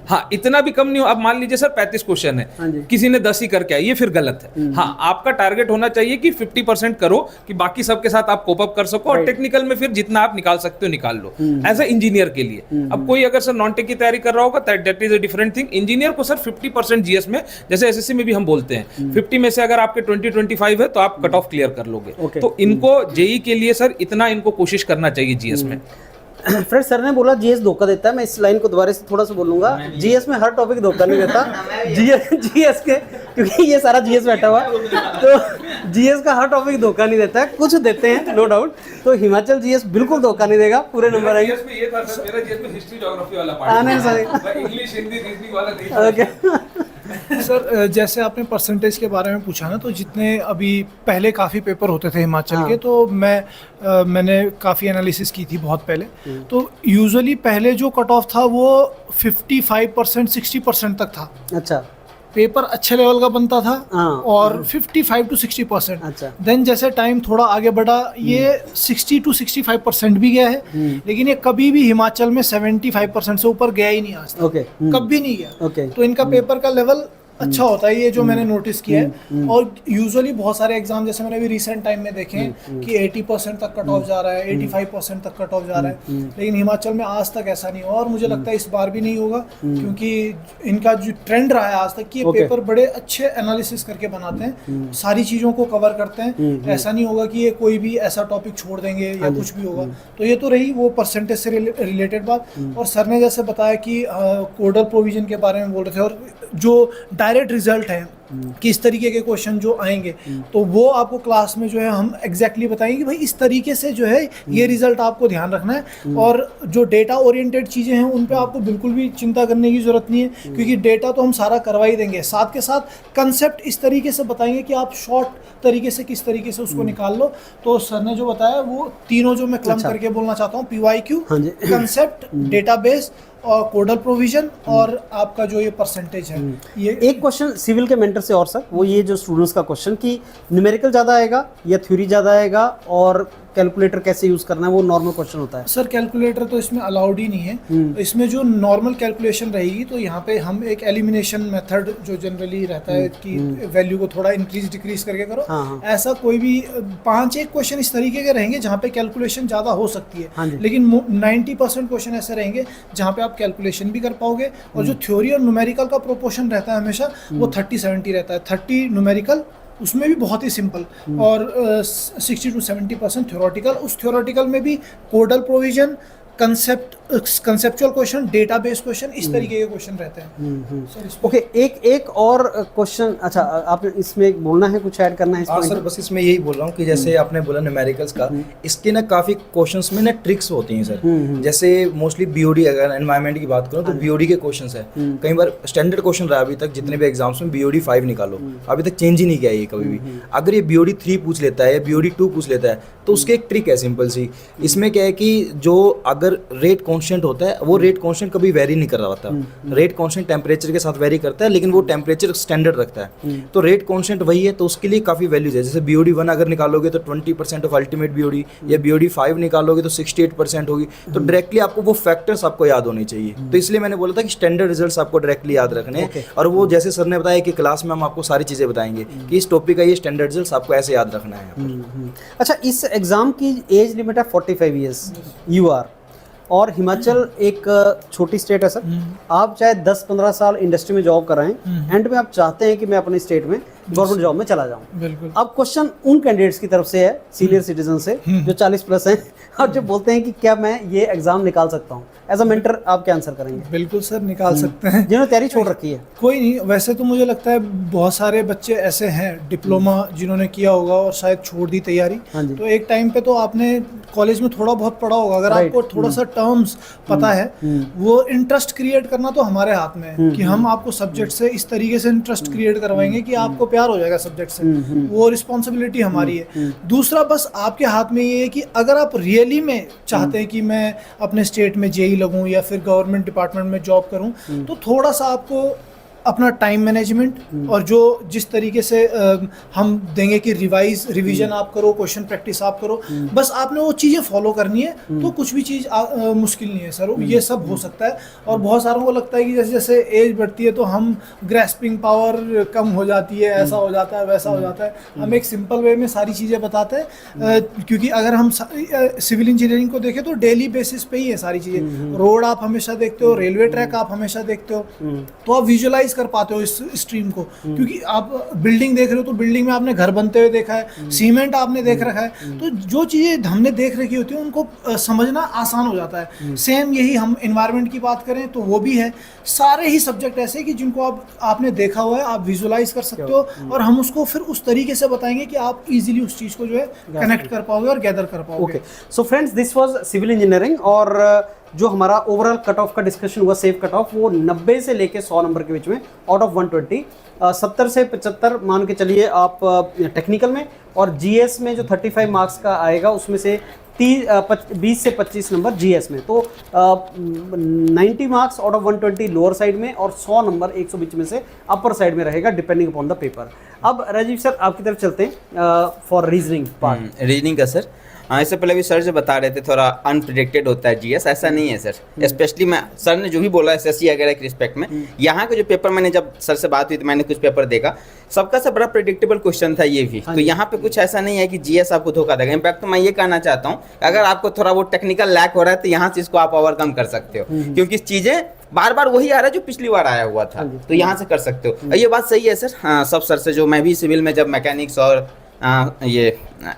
हाँ, इतना भी कम नहीं हो। अब मान लीजिए सर 35 क्वेश्चन है, किसी ने 10 ही करके आए, ये फिर गलत है। हाँ, आपका टारगेट होना चाहिए कि 50% करो कि बाकी सबके साथ आप कोप अप कर सको, और टेक्निकल में फिर जितना आप निकाल सकते हो निकाल लो एज ए इंजीनियर के लिए। अब कोई अगर सर नॉन टेक की तैयारी कर रहा होगा that is a different thing. Engineer को सर 50% जीएस में, जैसे एसएससी में भी हम बोलते हैं 50 में से अगर आपके 20-25 है तो आप कट ऑफ क्लियर कर लोगे। तो इनको जेई के लिए सर इतना इनको कोशिश करना चाहिए जीएस में। फ्रेंड, सर ने बोला जीएस धोखा देता है, मैं इस लाइन को दोबारा से थोड़ा सा बोलूंगा। जीएस में हर टॉपिक धोखा नहीं देता। जीएस के, क्योंकि ये सारा जीएस बैठा हुआ है, तो जीएस का हर टॉपिक धोखा नहीं देता है, कुछ देते हैं नो डाउट। तो हिमाचल जीएस बिल्कुल धोखा नहीं देगा, पूरे नंबर आएंगे। हिस्ट्री ज्योग्राफी वाला पार्ट है, इंग्लिश हिंदी रीजनिंग वाला नहीं। ओके सर, जैसे आपने परसेंटेज के बारे में पूछा ना, तो जितने अभी पहले काफ़ी पेपर होते थे हिमाचल के, तो मैंने काफ़ी एनालिसिस की थी बहुत पहले। तो यूजुअली पहले जो कट ऑफ था वो 55% 60% तक था। अच्छा, पेपर अच्छे लेवल का बनता था और 55 to 60%। अच्छा, देन जैसे टाइम थोड़ा आगे बढ़ा, ये 60 to 65% भी गया है, लेकिन ये कभी भी हिमाचल में 75% से ऊपर गया ही नहीं आज तक। ओके, कभी नहीं गया। ओके, तो इनका पेपर का लेवल अच्छा होता है, ये जो मैंने नोटिस किया है। और यूजुअली बहुत सारे एग्जाम जैसे मैंने अभी रिसेंट टाइम में देखे हैं कि 80% तक कट ऑफ जा रहा है, 85% तक कट ऑफ जा रहा है, लेकिन हिमाचल में आज तक ऐसा नहीं हुआ, और मुझे लगता है इस बार भी नहीं होगा, क्योंकि इनका जो ट्रेंड रहा है आज तक कि ये पेपर बड़े अच्छे एनालिसिस करके बनाते हैं, सारी चीज़ों को कवर करते हैं। ऐसा नहीं होगा कि ये कोई भी ऐसा टॉपिक छोड़ देंगे या कुछ भी होगा। तो ये तो रही वो परसेंटेज से रिलेटेड बात। और सर ने जैसे बताया कि कोडल प्रोविजन के बारे में बोल रहे थे, और जो डायरेक्ट रिजल्ट है कि इस तरीके के क्वेश्चन जो आएंगे, तो वो आपको क्लास में जो है हम एग्जैक्टली बताएंगे कि भाई इस तरीके से जो है ये रिजल्ट आपको ध्यान रखना है। और जो डेटा ओरिएंटेड चीज़ें हैं उन पे आपको बिल्कुल भी चिंता करने की ज़रूरत नहीं है, क्योंकि डेटा तो हम सारा करवा ही देंगे, साथ के साथ कंसेप्ट इस तरीके से बताएंगे कि आप शॉर्ट तरीके से किस तरीके से उसको निकाल लो। तो सर ने जो बताया वो तीनों जो मैं क्लम करके बोलना चाहता हूँ, PYQ, कंसेप्ट, डेटाबेस और कोडल प्रोविजन, और आपका जो ये परसेंटेज है। ये एक क्वेश्चन सिविल के मेंटर से और सर, वो ये जो स्टूडेंट्स का क्वेश्चन कि न्यूमेरिकल ज़्यादा आएगा या थ्योरी ज़्यादा आएगा, और कैलकुलेटर कैसे यूज़ करना है, वो नॉर्मल क्वेश्चन होता है। सर, कैलकुलेटर तो इसमें अलाउड ही नहीं है। इसमें जो नॉर्मल कैलकुलेशन रहेगी, तो यहाँ पे हम एक एलिमिनेशन मेथड जो जनरली रहता है कि वैल्यू को थोड़ा इंक्रीज डिक्रीज करके करो, ऐसा कोई भी 5-1 क्वेश्चन इस तरीके के रहेंगे जहाँ पे कैलकुलेशन ज़्यादा हो सकती है, लेकिन 90% क्वेश्चन ऐसे रहेंगे जहाँ पे आप कैलकुलेशन भी कर पाओगे। और जो थ्योरी और न्यूमेरिकल का प्रोपोर्शन रहता है हमेशा वो 30-70 रहता है। 30 न्यूमेरिकल, उसमें भी बहुत ही सिंपल, और 60 to 70% थ्योरेटिकल। उस थ्योरेटिकल में भी codal provision, conceptual question, database question, इस तरीके के क्वेश्चन रहते हैं। ओके, एक और क्वेश्चन। अच्छा, आपने इसमें बोलना है, कुछ ऐड करना है? हाँ सर, बस इसमें यही बोल रहा हूँ कि जैसे आपने बोला न्यूमेरिकल्स का, इसके ना काफ़ी क्वेश्चंस में ना ट्रिक्स होती हैं सर। जैसे मोस्टली बीओडी, अगर एनवायरनमेंट की बात करूँ तो बीओडी के क्वेश्चंस है। कई बार स्टैंडर्ड क्वेश्चन रहा अभी तक जितने भी एग्जाम्स में, BOD 5 निकालो, अभी तक चेंज ही नहीं किया ये कभी भी। अगर ये BOD 3 पूछ लेता है या BOD 2 पूछ लेता है, तो उसकी एक ट्रिक है सिंपल सी। इसमें क्या है कि जो अगर रेट कांस्टेंट होता है, वो रेट कांस्टेंट कभी वेरी नहीं कर रहा होता। रेट कांस्टेंट टेम्परेचर के साथ वेरी करता है, लेकिन वो टेम्परेचर स्टैंडर्ड रखता है। तो रेट कांस्टेंट वही है, तो उसके लिए काफ़ी वैल्यूज है। जैसे BOD 1 अगर निकालोगे तो 20% ऑफ अल्टीमेट BOD, या BOD 5 निकालोगे तो 68% होगी। तो डायरेक्टली आपको वो फैक्टर्स आपको याद होने चाहिए। तो इसलिए मैंने बोला था कि स्टैंडर्ड रिजल्ट्स आपको डायरेक्टली याद रखने हैं। और वो जैसे सर ने बताया कि क्लास में हम आपको सारी चीज़ें बताएंगे कि इस टॉपिक का ये स्टैंडर्ड रिजल्ट्स आपको ऐसे याद रखना है। अच्छा, इस एग्ज़ाम की एज लिमिट है 45 ईयर्स UR, और हिमाचल एक छोटी स्टेट है सर। आप चाहे 10-15 साल इंडस्ट्री में जॉब कराएं, एंड में आप चाहते हैं कि मैं अपने स्टेट में गवर्नमेंट जॉब में चला जाऊं। बिल्कुल। अब क्वेश्चन उन कैंडिडेट्स की तरफ से है, सीनियर सिटीजन से, जो 40+ हैं, और जो बोलते हैं कि क्या मैं ये एग्जाम निकाल सकता हूं। एज अ मेंटर आप क्या आंसर करेंगे? बिल्कुल सर, निकाल सकते हैं। जिन्होंने तैयारी छोड़ रखी है। कोई नहीं, वैसे तो मुझे लगता है बहुत सारे बच्चे ऐसे हैं डिप्लोमा जिन्होंने किया होगा और शायद छोड़ दी तैयारी। तो एक टाइम पे तो आपने कॉलेज में थोड़ा बहुत पढ़ा होगा, अगर आपको थोड़ा सा टर्म्स पता है, वो इंटरेस्ट क्रिएट करना तो हमारे हाथ में है कि हम आपको सब्जेक्ट से इस तरीके से इंटरेस्ट क्रिएट करवाएंगे कि आपको प्यार हो जाएगा सब्जेक्ट से, वो रिस्पॉन्सिबिलिटी हमारी है। दूसरा बस आपके हाथ में ये है कि अगर आप रियली में चाहते हैं कि मैं अपने स्टेट में जेई लगूं या फिर गवर्नमेंट डिपार्टमेंट में जॉब करूं, तो थोड़ा सा आपको अपना टाइम मैनेजमेंट और जो जिस तरीके से हम देंगे कि रिवीजन आप करो, क्वेश्चन प्रैक्टिस आप करो, बस आपने वो चीज़ें फॉलो करनी है, तो कुछ भी चीज़ मुश्किल नहीं है सर, ये सब हो सकता है। और बहुत सारों को लगता है कि जैसे जैसे एज बढ़ती है तो हम ग्रैस्पिंग पावर कम हो जाती है, ऐसा हो जाता है, वैसा हो जाता है। हम एक सिंपल वे में सारी चीज़ें बताते हैं, क्योंकि अगर हम सिविल इंजीनियरिंग को देखें तो डेली बेसिस पे ही है सारी चीज़ें। रोड आप हमेशा देखते हो, रेलवे ट्रैक आप हमेशा देखते हो, तो आप विजुअलाइज कर पाते हो इस स्ट्रीम को, क्योंकि आप बिल्डिंग देख रहे हो तो बिल्डिंग में आपने घर बनते हुए देखा है, सीमेंट आपने देख रखा है, तो जो चीज़ें हमने देख रखी होती है उनको समझना आसान हो जाता है। सेम यही हम एनवायरनमेंट की बात करें तो वो भी है, सारे ही सब्जेक्ट ऐसे हैं कि जिनको आपने देखा हुआ है, आप विजुअलाइज कर सकते हो, और हम उसको फिर उस तरीके से बताएंगे कि आप इजीली उस चीज़ को जो है कनेक्ट कर पाओगे और गैदर कर पाओगे। Okay, so friends, this was civil engineering, और जो हमारा ओवरऑल कट ऑफ का डिस्कशन हुआ, सेफ कट ऑफ, वो 90 से लेके 100 नंबर के बीच में आउट ऑफ 120, 70 से 75 मान के चलिए आप टेक्निकल में, और जीएस में जो 35 मार्क्स का आएगा उसमें से 20 से 25 नंबर जीएस में, तो 90 marks out of 120 lower side में, और 100 नंबर 120 में से अपर साइड में रहेगा, डिपेंडिंग अपॉन द पेपर। अब राजीव सर आपकी तरफ चलते हैं फॉर रीजनिंग पार्ट। रीजनिंग का सर, इससे पहले भी सर जो बता रहे थे थोड़ा अनप्रिडिक्टेड होता है जीएस, ऐसा नहीं है सर। स्पेशली मैं सर ने जो भी बोला एसएससी वगैरह के रिस्पेक्ट में, यहाँ के जो पेपर मैंने जब सर से बात हुई तो मैंने कुछ पेपर देखा, सबका से बड़ा प्रिडिक्टेबल क्वेश्चन था ये भी। तो यहाँ पे कुछ ऐसा नहीं है कि जीएस आपको धोखा देगा। इनफैक्ट तो मैं ये कहना चाहता हूँ, अगर आपको थोड़ा वो टेक्निकल लैक हो रहा है तो यहाँ से इसको आप ओवरकम कर सकते हो, क्योंकि चीजें बार बार वही आ रहा है जो पिछली बार आया हुआ था, तो यहाँ से कर सकते हो। ये बात सही है सर। हाँ, सब सर से जो मैं भी सिविल में जब मैकेनिक्स और ये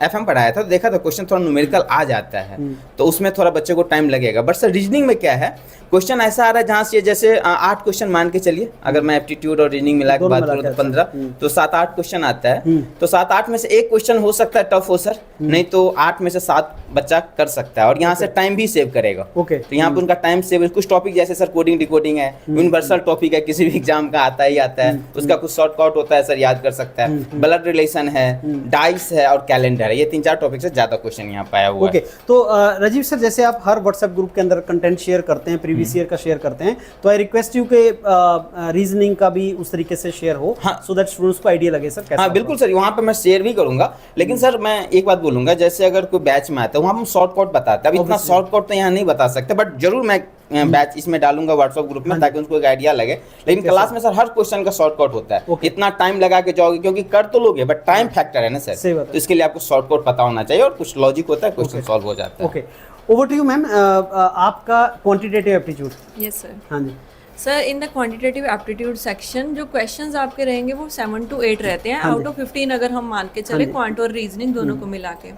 एफएम पढ़ाया था, तो देखा था क्वेश्चन थोड़ा न्यूमेरिकल आ जाता है, तो उसमें थोड़ा बच्चे को टाइम लगेगा। बट सर रीजनिंग में क्या है, क्वेश्चन ऐसा आ रहा है जहाँ से जैसे 8 क्वेश्चन मान के चलिए, अगर मैं एप्टीट्यूड और रीजनिंग मिला के बात करूँ तो 15, तो 7-8 क्वेश्चन आता है, तो 7-8 में से एक क्वेश्चन हो सकता है टफ हो सर, नहीं तो 8 में से 7 बच्चा कर सकता है, और यहाँ से टाइम भी सेव करेगा। ओके, तो यहाँ पे उनका टाइम सेव। कुछ टॉपिक जैसे सर कोडिंग डिकोडिंग है, यूनिवर्सल टॉपिक है, किसी भी एग्जाम का आता ही आता है, उसका कुछ शॉर्टकट होता है सर, याद कर सकता है। ब्लड रिलेशन है, डाइस है और कैलेंडर है, ये 3-4 टॉपिक से ज्यादा क्वेश्चन यहाँ पाया हुआ है। तो राजीव सर, जैसे आप हर व्हाट्सएप ग्रुप के अंदर कंटेंट शेयर करते हैं, प्रीवियस ईयर का शेयर करते हैं, तो आई रिक्वेस्ट यू के रीजनिंग का भी उस तरीके से शेयर हो, सो दैट स्टूडेंट्स को आइडिया लगे सर कैसा। हाँ बिल्कुल सर, वहाँ पे मैं शेयर भी करूंगा, लेकिन सर मैं एक बात बोलूंगा, जैसे अगर कोई बैच में आता है वहाँ हम शॉर्टकट बताते हैं, अब इतना शॉर्टकट तो यहाँ नहीं बता सकते, बट जरूर मैं बैच इसमें डालूंगा व्हाट्सएप ग्रुप में, ताकि उनको एक आइडिया लगे। लेकिन क्लास में सर हर क्वेश्चन का शॉर्टकट होता है, इतना टाइम लगा के जाओगे, क्योंकि कर तो लोगे बट टाइम फैक्टर है ना सर, तो इसके लिए आपको शॉर्टकट पता होना चाहिए, और कुछ लॉजिक होता है, क्वेश्चन सॉल्व हो जाता है। Okay, over to you ma'am, आपका क्वांटिटेटिव एप्टीट्यूड। Yes sir. हाँ जी sir, in the quantitative aptitude section जो क्वेश्चंस आपके रहेंगे वो 7 to 8 रहते हैं, आउट ऑफ 15 अगर हम मान के चले, क्वांट और रीजनिंग दोनों को मिला के।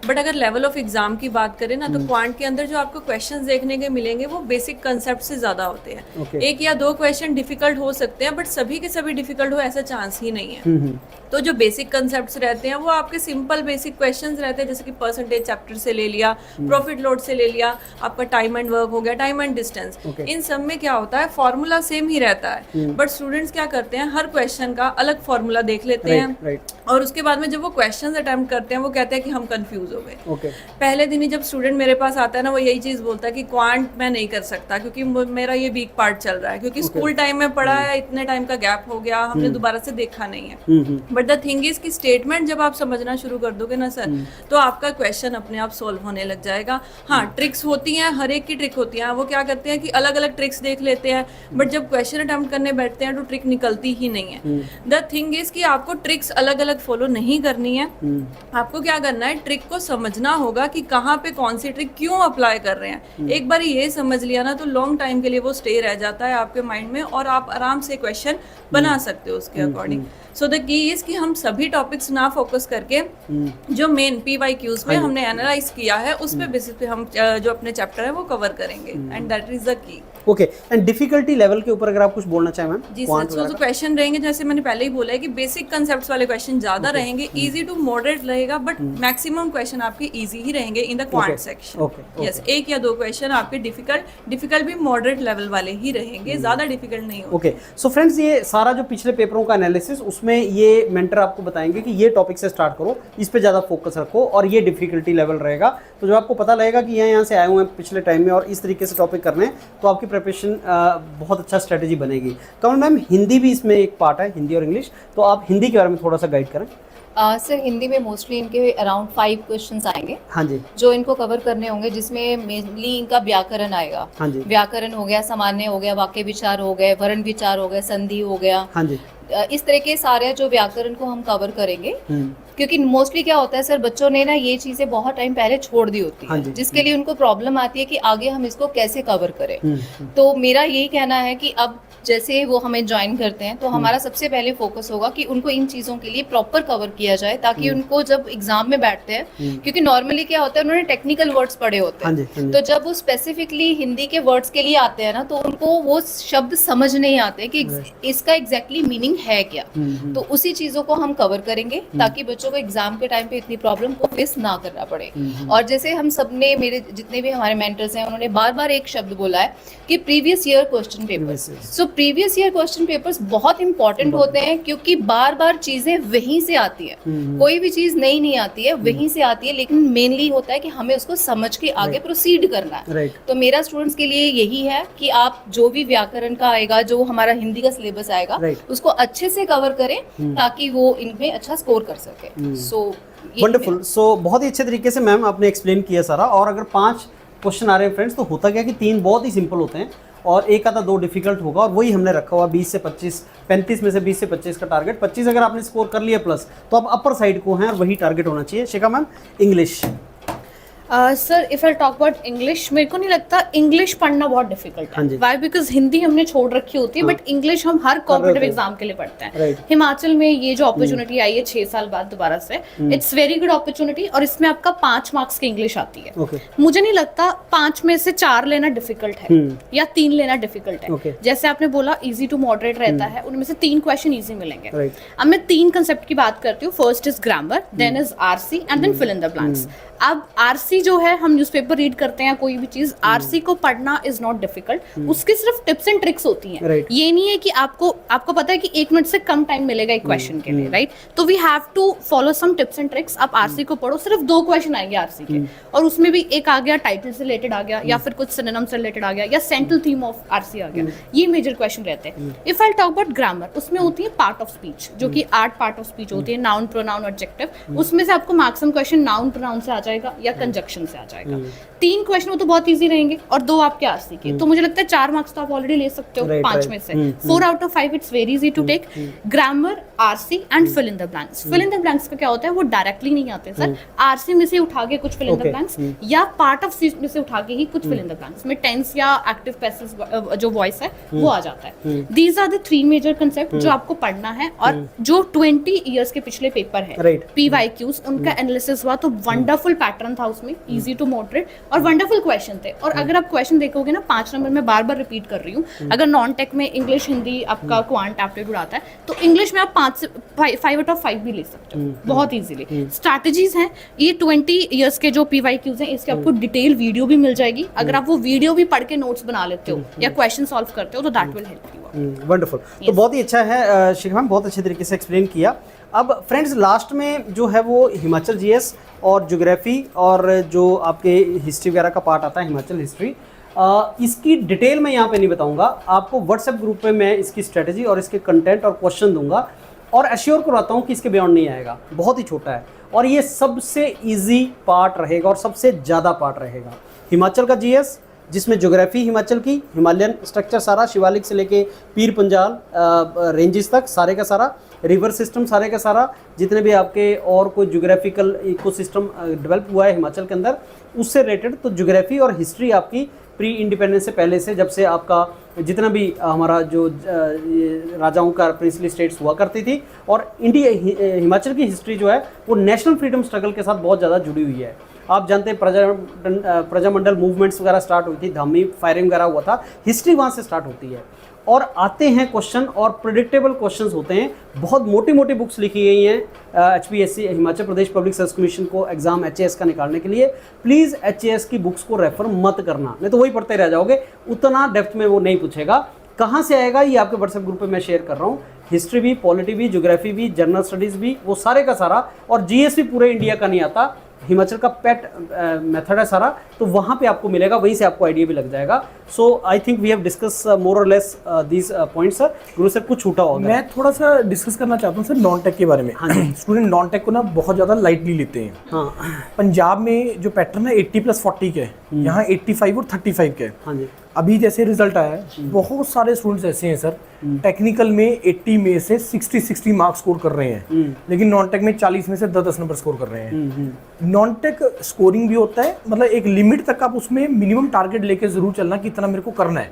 बट अगर लेवल ऑफ एग्जाम की बात करें ना, तो क्वांट के अंदर जो आपको क्वेश्चंस देखने के मिलेंगे वो बेसिक कंसेप्ट से ज्यादा होते हैं। एक या दो क्वेश्चन डिफिकल्ट हो सकते हैं, बट सभी के सभी डिफिकल्ट हो ऐसा चांस ही नहीं है। तो जो बेसिक कंसेप्ट्स रहते हैं वो आपके सिंपल बेसिक क्वेश्चंस रहते हैं, जैसे कि परसेंटेज चैप्टर से ले लिया, प्रॉफिट लोड से ले लिया, आपका टाइम एंड वर्क हो गया, टाइम एंड डिस्टेंस। इन सब में क्या होता है, फॉर्मूला सेम ही रहता है, बट स्टूडेंट्स क्या करते हैं, हर क्वेश्चन का अलग फॉर्मूला देख लेते हैं, और उसके बाद में जब वो क्वेश्चंस अटेम्प्ट करते हैं वो कहते हैं कि हम कंफ्यूज हो गए। पहले दिन ही जब स्टूडेंट मेरे पास आता है ना, वो यही चीज बोलता है कि क्वांट मैं नहीं कर सकता, क्योंकि मेरा ये वीक पार्ट चल रहा है, क्योंकि स्कूल टाइम में पढ़ा है, इतने टाइम का गैप हो गया, हमने दोबारा से देखा नहीं है। बट द थिंग इज कि स्टेटमेंट जब आप समझना शुरू कर दोगे ना सर, तो आपका क्वेश्चन अपने आप सॉल्व होने लग जाएगा। हाँ, ट्रिक्स होती हैं, हर एक की ट्रिक होती है, वो क्या करते हैं कि अलग अलग ट्रिक्स देख लेते हैं, बट जब क्वेश्चन अटेम्प्ट करने बैठते हैं तो ट्रिक निकलती ही नहीं है। द थिंग इज कि आपको ट्रिक्स अलग अलग फॉलो नहीं करनी है, आपको क्या करना है, ट्रिक को समझना होगा कि कहाँ पे कौन सी ट्रिक क्यों अप्लाई कर रहे हैं। एक बार ये समझ लिया ना, तो लॉन्ग टाइम के लिए वो स्टे रह जाता है आपके माइंड में, और आप आराम से क्वेश्चन बना सकते हो उसके according. So the key is कि हम सभी टॉपिक्स ना फोकस करके जो मेन PYQs में हमने एनालाइज किया है, उस पे बेसिस पे हम जो अपने चैप्टर है वो कवर करेंगे, and that is the key. Okay, and difficulty level के ऊपर अगर आप कुछ बोलना चाहें मैम। जी सर, तो जो क्वेश्चन रहेंगे, जैसे मैंने पहले ही बोला है कि बेसिक कंसेप्ट्स वाले क्वेश्चन ज्यादा रहेंगे, इजी टू मॉडरेट रहेगा, बट मैक्सिमम क्वेश्चन आपके इजी ही रहेंगे in the quant section. Yes, एक या दो क्वेश्चन आपके डिफिकल्ट भी मॉडरेट लेवल वाले ही रहेंगे, ज्यादा डिफिकल्ट नहीं होंगे। ओके, सो फ्रेंड्स, ये सारा जो पिछले पेपरों का एनालिसिस, उसमें ये मेंटर आपको बताएंगे कि ये टॉपिक से स्टार्ट करो, इस पे ज़्यादा फोकस रखो और ये डिफिकल्टी लेवल रहेगा। तो जब आपको पता लगेगा कि यहाँ से आए हुए हैं पिछले टाइम में और इस तरीके से टॉपिक करने हैं, तो आपकी प्रिपरेशन बहुत अच्छा स्ट्रेटेजी बनेगी। कमल मैम, हिंदी भी इसमें एक पार्ट है, हिंदी और इंग्लिश, तो आप हिंदी के बारे में थोड़ा सा गाइड करें। सर हिंदी में मोस्टली इनके अराउंड 5 क्वेश्चंस आएंगे। हाँ जी। जो इनको कवर करने होंगे, जिसमें मेनली इनका व्याकरण आएगा। हाँ जी। व्याकरण हो गया, सामान्य हो गया, वाक्य विचार हो गए, वर्ण विचार हो गए, संधि हो गया। हाँ जी। इस तरह के सारे जो व्याकरण को हम कवर करेंगे, क्योंकि मोस्टली क्या होता है सर, बच्चों ने ना ये चीजें बहुत टाइम पहले छोड़ दी होती है। हाँ, जिसके लिए उनको प्रॉब्लम आती है कि आगे हम इसको कैसे कवर करें। तो मेरा यही कहना है कि अब जैसे वो हमें ज्वाइन करते हैं तो हमारा सबसे पहले फोकस होगा कि उनको इन चीज़ों के लिए प्रॉपर कवर किया जाए, ताकि उनको जब एग्जाम में बैठते हैं, क्योंकि नॉर्मली क्या होता है उन्होंने टेक्निकल वर्ड्स पढ़े होते हैं, तो जब वो स्पेसिफिकली हिंदी के वर्ड्स के लिए आते हैं ना, तो उनको वो शब्द समझ नहीं आते कि इसका एग्जैक्टली मीनिंग है क्या। तो उसी चीज़ों को हम कवर करेंगे ताकि बच्चों को एग्जाम के टाइम पे इतनी प्रॉब्लम को फेस ना करना पड़े। और जैसे हम सब ने, मेरे जितने भी हमारे मेंटर्स हैं, उन्होंने बार बार एक शब्द बोला है कि previous year question papers. So previous year question papers बहुत इंपॉर्टेंट होते हैं, क्योंकि बार बार चीजें वहीं से आती है। कोई भी चीज नई नहीं आती है, वहीं से आती है, लेकिन मेनली होता है कि हमें उसको समझ के आगे प्रोसीड करना है। तो मेरा स्टूडेंट्स के लिए यही है कि आप जो भी व्याकरण का आएगा, जो हमारा हिंदी का सिलेबस आएगा, उसको अच्छे से कवर करें ताकि वो इनमें अच्छा स्कोर कर सके। So wonderful. सो बहुत ही अच्छे तरीके से मैम आपने एक्सप्लेन किया सारा। और अगर 5 क्वेश्चन आ रहे हैं फ्रेंड्स, तो होता क्या कि 3 बहुत ही सिंपल होते हैं और एक आधा 2 डिफिकल्ट होगा, और वही हमने रखा हुआ 20 से 25, 35 में से 20 से 25 का टारगेट। 25 अगर आपने स्कोर कर लिया प्लस, तो आप अपर साइड को हैं और वही टारगेट होना चाहिए। Shikha ma'am, English. Sir if I talk about English, मेरे को नहीं लगता इंग्लिश पढ़ना बहुत डिफिकल्ट है। व्हाई? बिकॉज हिंदी हमने छोड़ रखी होती है, बट इंग्लिश हम हर कॉम्पिटिटिव एग्जाम के लिए पढ़ते हैं। हिमाचल में ये जो अपॉर्चुनिटी आई है 6 साल बाद दोबारा से, इट्स वेरी गुड अपॉर्चुनिटी, और इसमें आपका 5 मार्क्स की इंग्लिश आती है। मुझे नहीं लगता 5 में से 4 लेना डिफिकल्ट है या 3 लेना डिफिकल्ट है। जैसे आपने बोला इजी टू मॉडरेट रहता है, उनमें से 3 क्वेश्चन इजी मिलेंगे। अब मैं 3 कंसेप्ट की बात करती हूँ। First is grammar, then is RC and then fill in the blanks. अब आरसी जो है, हम न्यूज़पेपर रीड करते हैं, कोई भी चीज, आरसी को पढ़ना इज नॉट डिफिकल्ट। उसकी सिर्फ टिप्स एंड ट्रिक्स होती हैं। ये नहीं है कि आपको पता है कि 1 मिनट से कम टाइम मिलेगा एक क्वेश्चन के लिए, राइट? तो we have to follow some tips and tricks. आप आरसी को पढ़ो, सिर्फ 2 क्वेश्चन आएंगे आरसी के, और उसमें भी एक आ गया टाइटल से रिलेटेड आ गया, या फिर कुछ सिनोनिम से रिलेटेड आ गया, या सेंट्रल थीम ऑफ आरसी आ गया। ये मेजर क्वेश्चन रहते हैं। If I talk about grammar, उसमें होती है पार्ट ऑफ स्पीच, जो कि 8 पार्ट ऑफ स्पीच होती है, नाउन, प्रोनाउन, एडजेक्टिव। उसमें से आपको मैक्सिमम क्वेश्चन नाउन प्रोनाउन से आ जाएगा या कंजक्शन से आ जाएगा। 3 क्वेश्चन वो तो बहुत इजी रहेंगे, और 2 आपके आरसी के। तो मुझे लगता है 4 मार्क्स तो आप ऑलरेडी ले सकते हो 5 में से। 4 out of 5 it's very easy to take. Grammar, RC and fill in the blanks. Fill in the blanks का क्या होता है, वो डायरेक्टली नहीं आते सर, आरसी में से उठा के कुछ फिल इन द ब्लैंक्स, या पार्ट ऑफ स्पीच में से उठा के ही कुछ फिल इन द ब्लैंक्स में टेंस या एक्टिव पैसिव जो वॉइस है वो आ जाता है। These are the 3 major concept जो आपको पढ़ना है। और जो 20 इयर्स के पिछले पेपर है PYQs, उनका एनालिसिस हुआ, तो वंडरफुल पैटर्न था उसमें, इजी टू मॉडरेट, और वंडरफुल क्वेश्चन थे। और अगर आप क्वेश्चन देखोगे ना, 5 नंबर में बार बार रिपीट कर रही हूँ, अगर नॉन टेक में इंग्लिश, हिंदी, आपका क्वांट, एप्टीट्यूड आता है, तो इंग्लिश में आप 5 आउट ऑफ 5 भी ले सकते हो बहुत इजीली। स्ट्रैटेजीज हैं ये 20 इयर्स के जो PYQs हैं, इसके आपको डिटेल वीडियो भी मिल जाएगी। अगर आप वो वीडियो भी पढ़ के नोट्स बना लेते हो या क्वेश्चन सॉल्व करते हो, तो that will help you. Wonderful. तो बहुत ही अच्छा है शिखा मैम, बहुत अच्छे तरीके से एक्सप्लेन किया। अब फ्रेंड्स, लास्ट में जो है वो हिमाचल जीएस और ज्योग्राफी और जो आपके हिस्ट्री वगैरह का पार्ट आता है, हिमाचल हिस्ट्री, इसकी डिटेल मैं यहाँ पे नहीं बताऊंगा। आपको व्हाट्सएप ग्रुप पे मैं इसकी स्ट्रेटजी और इसके कंटेंट और क्वेश्चन दूंगा, और एश्योर करवाता हूँ कि इसके बियॉन्ड नहीं आएगा। बहुत ही छोटा है और ये सबसे ईजी पार्ट रहेगा और सबसे ज़्यादा पार्ट रहेगा। हिमाचल का जीएस, जिसमें ज्योग्राफी हिमाचल की, हिमालयन स्ट्रक्चर सारा, शिवालिक से लेके पीर पंजाल रेंजेस तक सारे का सारा, रिवर सिस्टम सारे का सारा, जितने भी आपके और कोई ज्योग्राफिकल इकोसिस्टम डेवलप हुआ है हिमाचल के अंदर, उससे रिलेटेड। तो ज्योग्राफी और हिस्ट्री आपकी प्री इंडिपेंडेंस से पहले से, जब से आपका जितना भी हमारा जो राजाओं का प्रिंसली स्टेट्स हुआ करती थी, और हिमाचल की हिस्ट्री जो है वो नेशनल फ्रीडम स्ट्रगल के साथ बहुत ज़्यादा जुड़ी हुई है। आप जानते हैं प्रजामंडल मूवमेंट्स वगैरह स्टार्ट हुई थी, धामी फायरिंग वगैरह हुआ था, हिस्ट्री वहाँ से स्टार्ट होती है। और आते हैं क्वेश्चन, और प्रिडिक्टेबल क्वेश्चंस होते हैं। बहुत मोटी मोटी बुक्स लिखी गई हैं HPSC, Himachal Pradesh public service commission को एग्जाम HAS का निकालने के लिए। प्लीज़ HAS की बुक्स को रेफर मत करना, नहीं तो वही पढ़ते रह जाओगे, उतना डेप्थ में वो नहीं पूछेगा। कहाँ से आएगा ये आपके व्हाट्सएप ग्रुप पे मैं शेयर कर रहा हूँ। हिस्ट्री भी, पॉलिटी भी, ज्योग्राफी भी, जनरल स्टडीज़ भी, वो सारे का सारा, और जीएस भी पूरे इंडिया का नहीं आता, हिमाचल का पेट मेथड है सारा, तो वहाँ पे आपको मिलेगा, वहीं से आपको आइडिया भी लग जाएगा। So I think we have discuss more और less these points sir. Guru sir कुछ छूटा होगा? मैं थोड़ा सा डिस्कस करना चाहता हूँ सर नॉन टेक के बारे में। स्टूडेंट नॉन टेक को ना बहुत ज़्यादा लाइटली लेते हैं। हाँ, पंजाब में जो पैटर्न है 80+40 के, यहाँ 85 और 35 के। हाँ जी। अभी जैसे रिजल्ट आया है, बहुत सारे स्टूडेंट्स ऐसे हैं सर, टेक्निकल में 80 में से 60 मार्क्स स्कोर कर रहे हैं, लेकिन नॉन टेक में 40 में से 10 नंबर स्कोर कर रहे हैं। नॉन टेक स्कोरिंग भी होता है, मतलब एक लिमिट तक आप उसमें मिनिमम टारगेट लेके जरूर चलना कि इतना मेरे को करना है,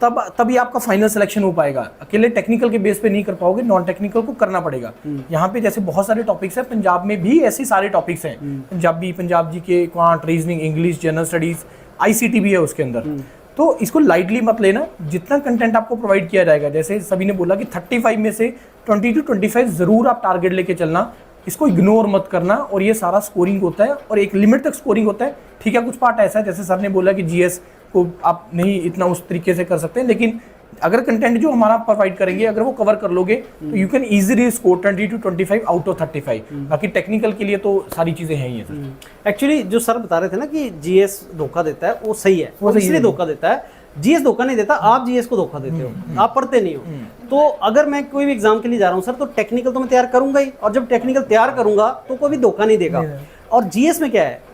तभी आपका फाइनल सिलेक्शन हो पाएगा। अकेले टेक्निकल के बेस पे नहीं कर पाओगे, नॉन टेक्निकल को करना पड़ेगा। यहाँ पे जैसे बहुत सारे टॉपिक्स हैं, पंजाब में भी ऐसे सारे टॉपिक्स हैं, Punjab GK, quant, reasoning, English, general studies, ICT भी है उसके अंदर। तो इसको लाइटली मत लेना, जितना कंटेंट आपको प्रोवाइड किया जाएगा, जैसे सभी ने बोला कि 35 में से 20 to 25 जरूर आप टारगेट लेके चलना, इसको इग्नोर मत करना। और ये सारा स्कोरिंग होता है और एक लिमिट तक स्कोरिंग होता है। ठीक है, कुछ पार्ट ऐसा है जैसे सर ने बोला कि जीएस को आप नहीं इतना उस तरीके से कर सकते, लेकिन अगर कंटेंट जो हमारा प्रोवाइड करेंगे अगर वो कवर कर लोगे तो you can easily score 20 to 25 out of 35। बाकी टेक्निकल के लिए तो सारी चीजें हैं ही हैं। एक्चुअली जो सर बता रहे थे ना कि जीएस धोखा देता है, वो सही है, वो इसलिए धोखा देता है। जीएस धोखा नहीं देता, आप जीएस को धोखा देते हो, आप पढ़ते नहीं हो। तो अगर मैं कोई भी एग्जाम के लिए जा रहा हूँ सर, तो टेक्निकल तो मैं तैयार करूंगा ही, और जब टेक्निकल तैयार करूंगा तो कोई भी धोखा नहीं देगा। और जीएस में क्या है,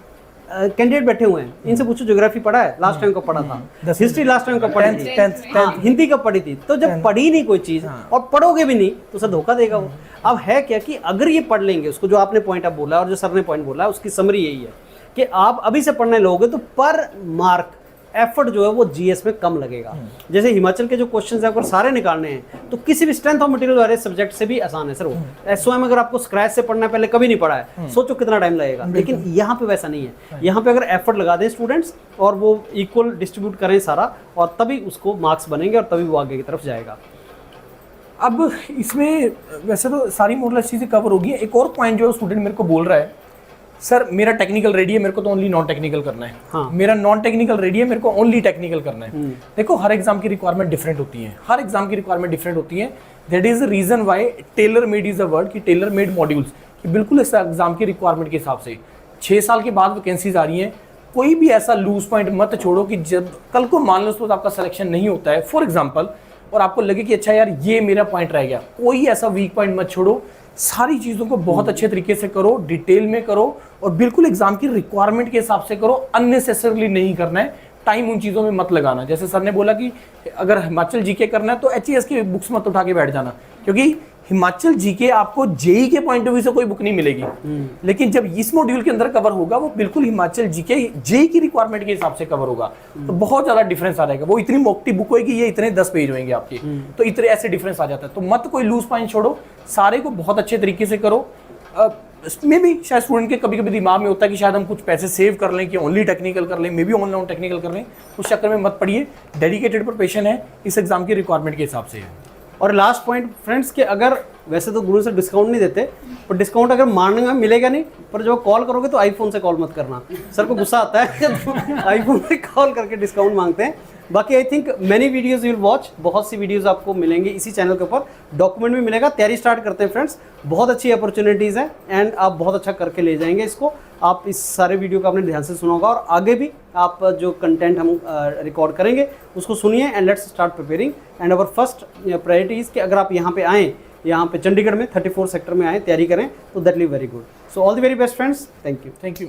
कैंडिडेट बैठे हुए हैं, इनसे पूछो ज्योग्राफी पढ़ा है, लास्ट टाइम कब पढ़ा था, हिस्ट्री लास्ट टाइम कब पढ़ी थी, हिंदी कब पढ़ी थी। तो जब पढ़ी नहीं कोई चीज और पढ़ोगे भी नहीं तो सर धोखा देगा वो। अब है क्या कि अगर ये पढ़ लेंगे उसको, जो आपने पॉइंट आप बोला और जो सर ने पॉइंट बोला, उसकी समरी यही है कि आप अभी से पढ़ने लगोगे तो पर मार्क एफर्ट जो है वो जीएस में कम लगेगा। जैसे हिमाचल के जो क्वेश्चंस है अगर सारे निकालने हैं तो किसी भी स्ट्रेंथ ऑफ मटेरियल वाले सब्जेक्ट से भी आसान है सर वो। एसओएम अगर आपको स्क्रैच से पढ़ना है, पहले कभी नहीं पढ़ा है, सोचो कितना टाइम लगेगा। लेकिन यहाँ पे वैसा नहीं है, यहाँ पे अगर एफर्ट लगा दें स्टूडेंट्स और वो इक्वल डिस्ट्रीब्यूट करें सारा, और तभी उसको मार्क्स बनेंगे और तभी वो आगे की तरफ जाएगा। अब इसमें वैसे तो सारी मोरलेस चीज़ें कवर होगी। एक और पॉइंट जो स्टूडेंट मेरे को बोल रहा है, सर मेरा टेक्निकल रेडी है, मेरे को तो ओनली नॉन टेक्निकल करना है। हाँ। मेरा नॉन टेक्निकल रेडी है, मेरे को ओनली टेक्निकल करना है। देखो हर एग्जाम की रिक्वायरमेंट डिफरेंट होती है, हर एग्जाम की रिक्वायरमेंट डिफरेंट होती है। That is the reason why tailor made is a word, कि टेलर मेड मॉड्यूल्स, कि बिल्कुल इस एग्जाम की रिक्वायरमेंट के हिसाब से 6 साल के बाद वैकेंसीज आ रही हैं। कोई भी ऐसा लूज पॉइंट मत छोड़ो कि जब कल को मान लो तो आपका सिलेक्शन नहीं होता है फॉर एग्जाम्पल, और आपको लगे कि अच्छा यार ये मेरा पॉइंट रह गया, कोई ऐसा वीक पॉइंट मत छोड़ो। सारी चीज़ों को बहुत अच्छे तरीके से करो, डिटेल में करो, और बिल्कुल एग्जाम की रिक्वायरमेंट के हिसाब से करो। अननेसेसरली नहीं करना है, टाइम उन चीज़ों में मत लगाना। जैसे सर ने बोला कि अगर हिमाचल जीके करना है तो एचईएस की बुक्स मत उठा के बैठ जाना, क्योंकि हिमाचल जीके आपको जेई के पॉइंट ऑफ व्यू से कोई बुक नहीं मिलेगी। लेकिन जब इस मॉड्यूल के अंदर कवर होगा वो बिल्कुल हिमाचल जीके जेई की रिक्वायरमेंट के हिसाब से कवर होगा, तो बहुत ज्यादा डिफरेंस आ जाएगा। वो इतनी मोटी बुक होगी, ये इतने 10 पेज होंगे आपके, तो इतने ऐसे डिफरेंस आ जाता है। तो मत कोई लूज पॉइंट छोड़ो, सारे को बहुत अच्छे तरीके से करो। में भी शायद स्टूडेंट के कभी कभी दिमाग में होता है कि शायद हम कुछ पैसे सेव कर लें, कि ओनली टेक्निकल कर लें, मे बी ऑनलाइन टेक्निकल कर लें, उस चक्कर में मत पड़िए। डेडिकेटेड प्रिपरेशन है, इस एग्जाम की रिक्वायरमेंट के हिसाब से है। और लास्ट पॉइंट फ्रेंड्स कि अगर वैसे तो गुरु से डिस्काउंट नहीं देते, पर डिस्काउंट अगर मांगने में मिलेगा नहीं, पर जब कॉल करोगे तो आईफोन से कॉल मत करना, सर को गुस्सा आता है तो आईफोन से कॉल करके डिस्काउंट मांगते हैं। बाकी I think many videos you will watch, बहुत सी वीडियोज़ आपको मिलेंगी इसी चैनल के ऊपर, डॉक्यूमेंट भी मिलेगा। तैयारी स्टार्ट करते हैं फ्रेंड्स, बहुत अच्छी अपॉर्चुनिटीज़ हैं एंड आप बहुत अच्छा करके ले जाएंगे इसको। आप इस सारे वीडियो को आपने ध्यान से सुना होगा और आगे भी आप जो कंटेंट हम रिकॉर्ड करेंगे उसको सुनिए and let's start preparing. And our first priority is कि अगर आप यहाँ पे आएँ, यहाँ पे चंडीगढ़ में 34 सेक्टर में आए, तैयारी करें, तो that will very good. So all the very best friends, thank you.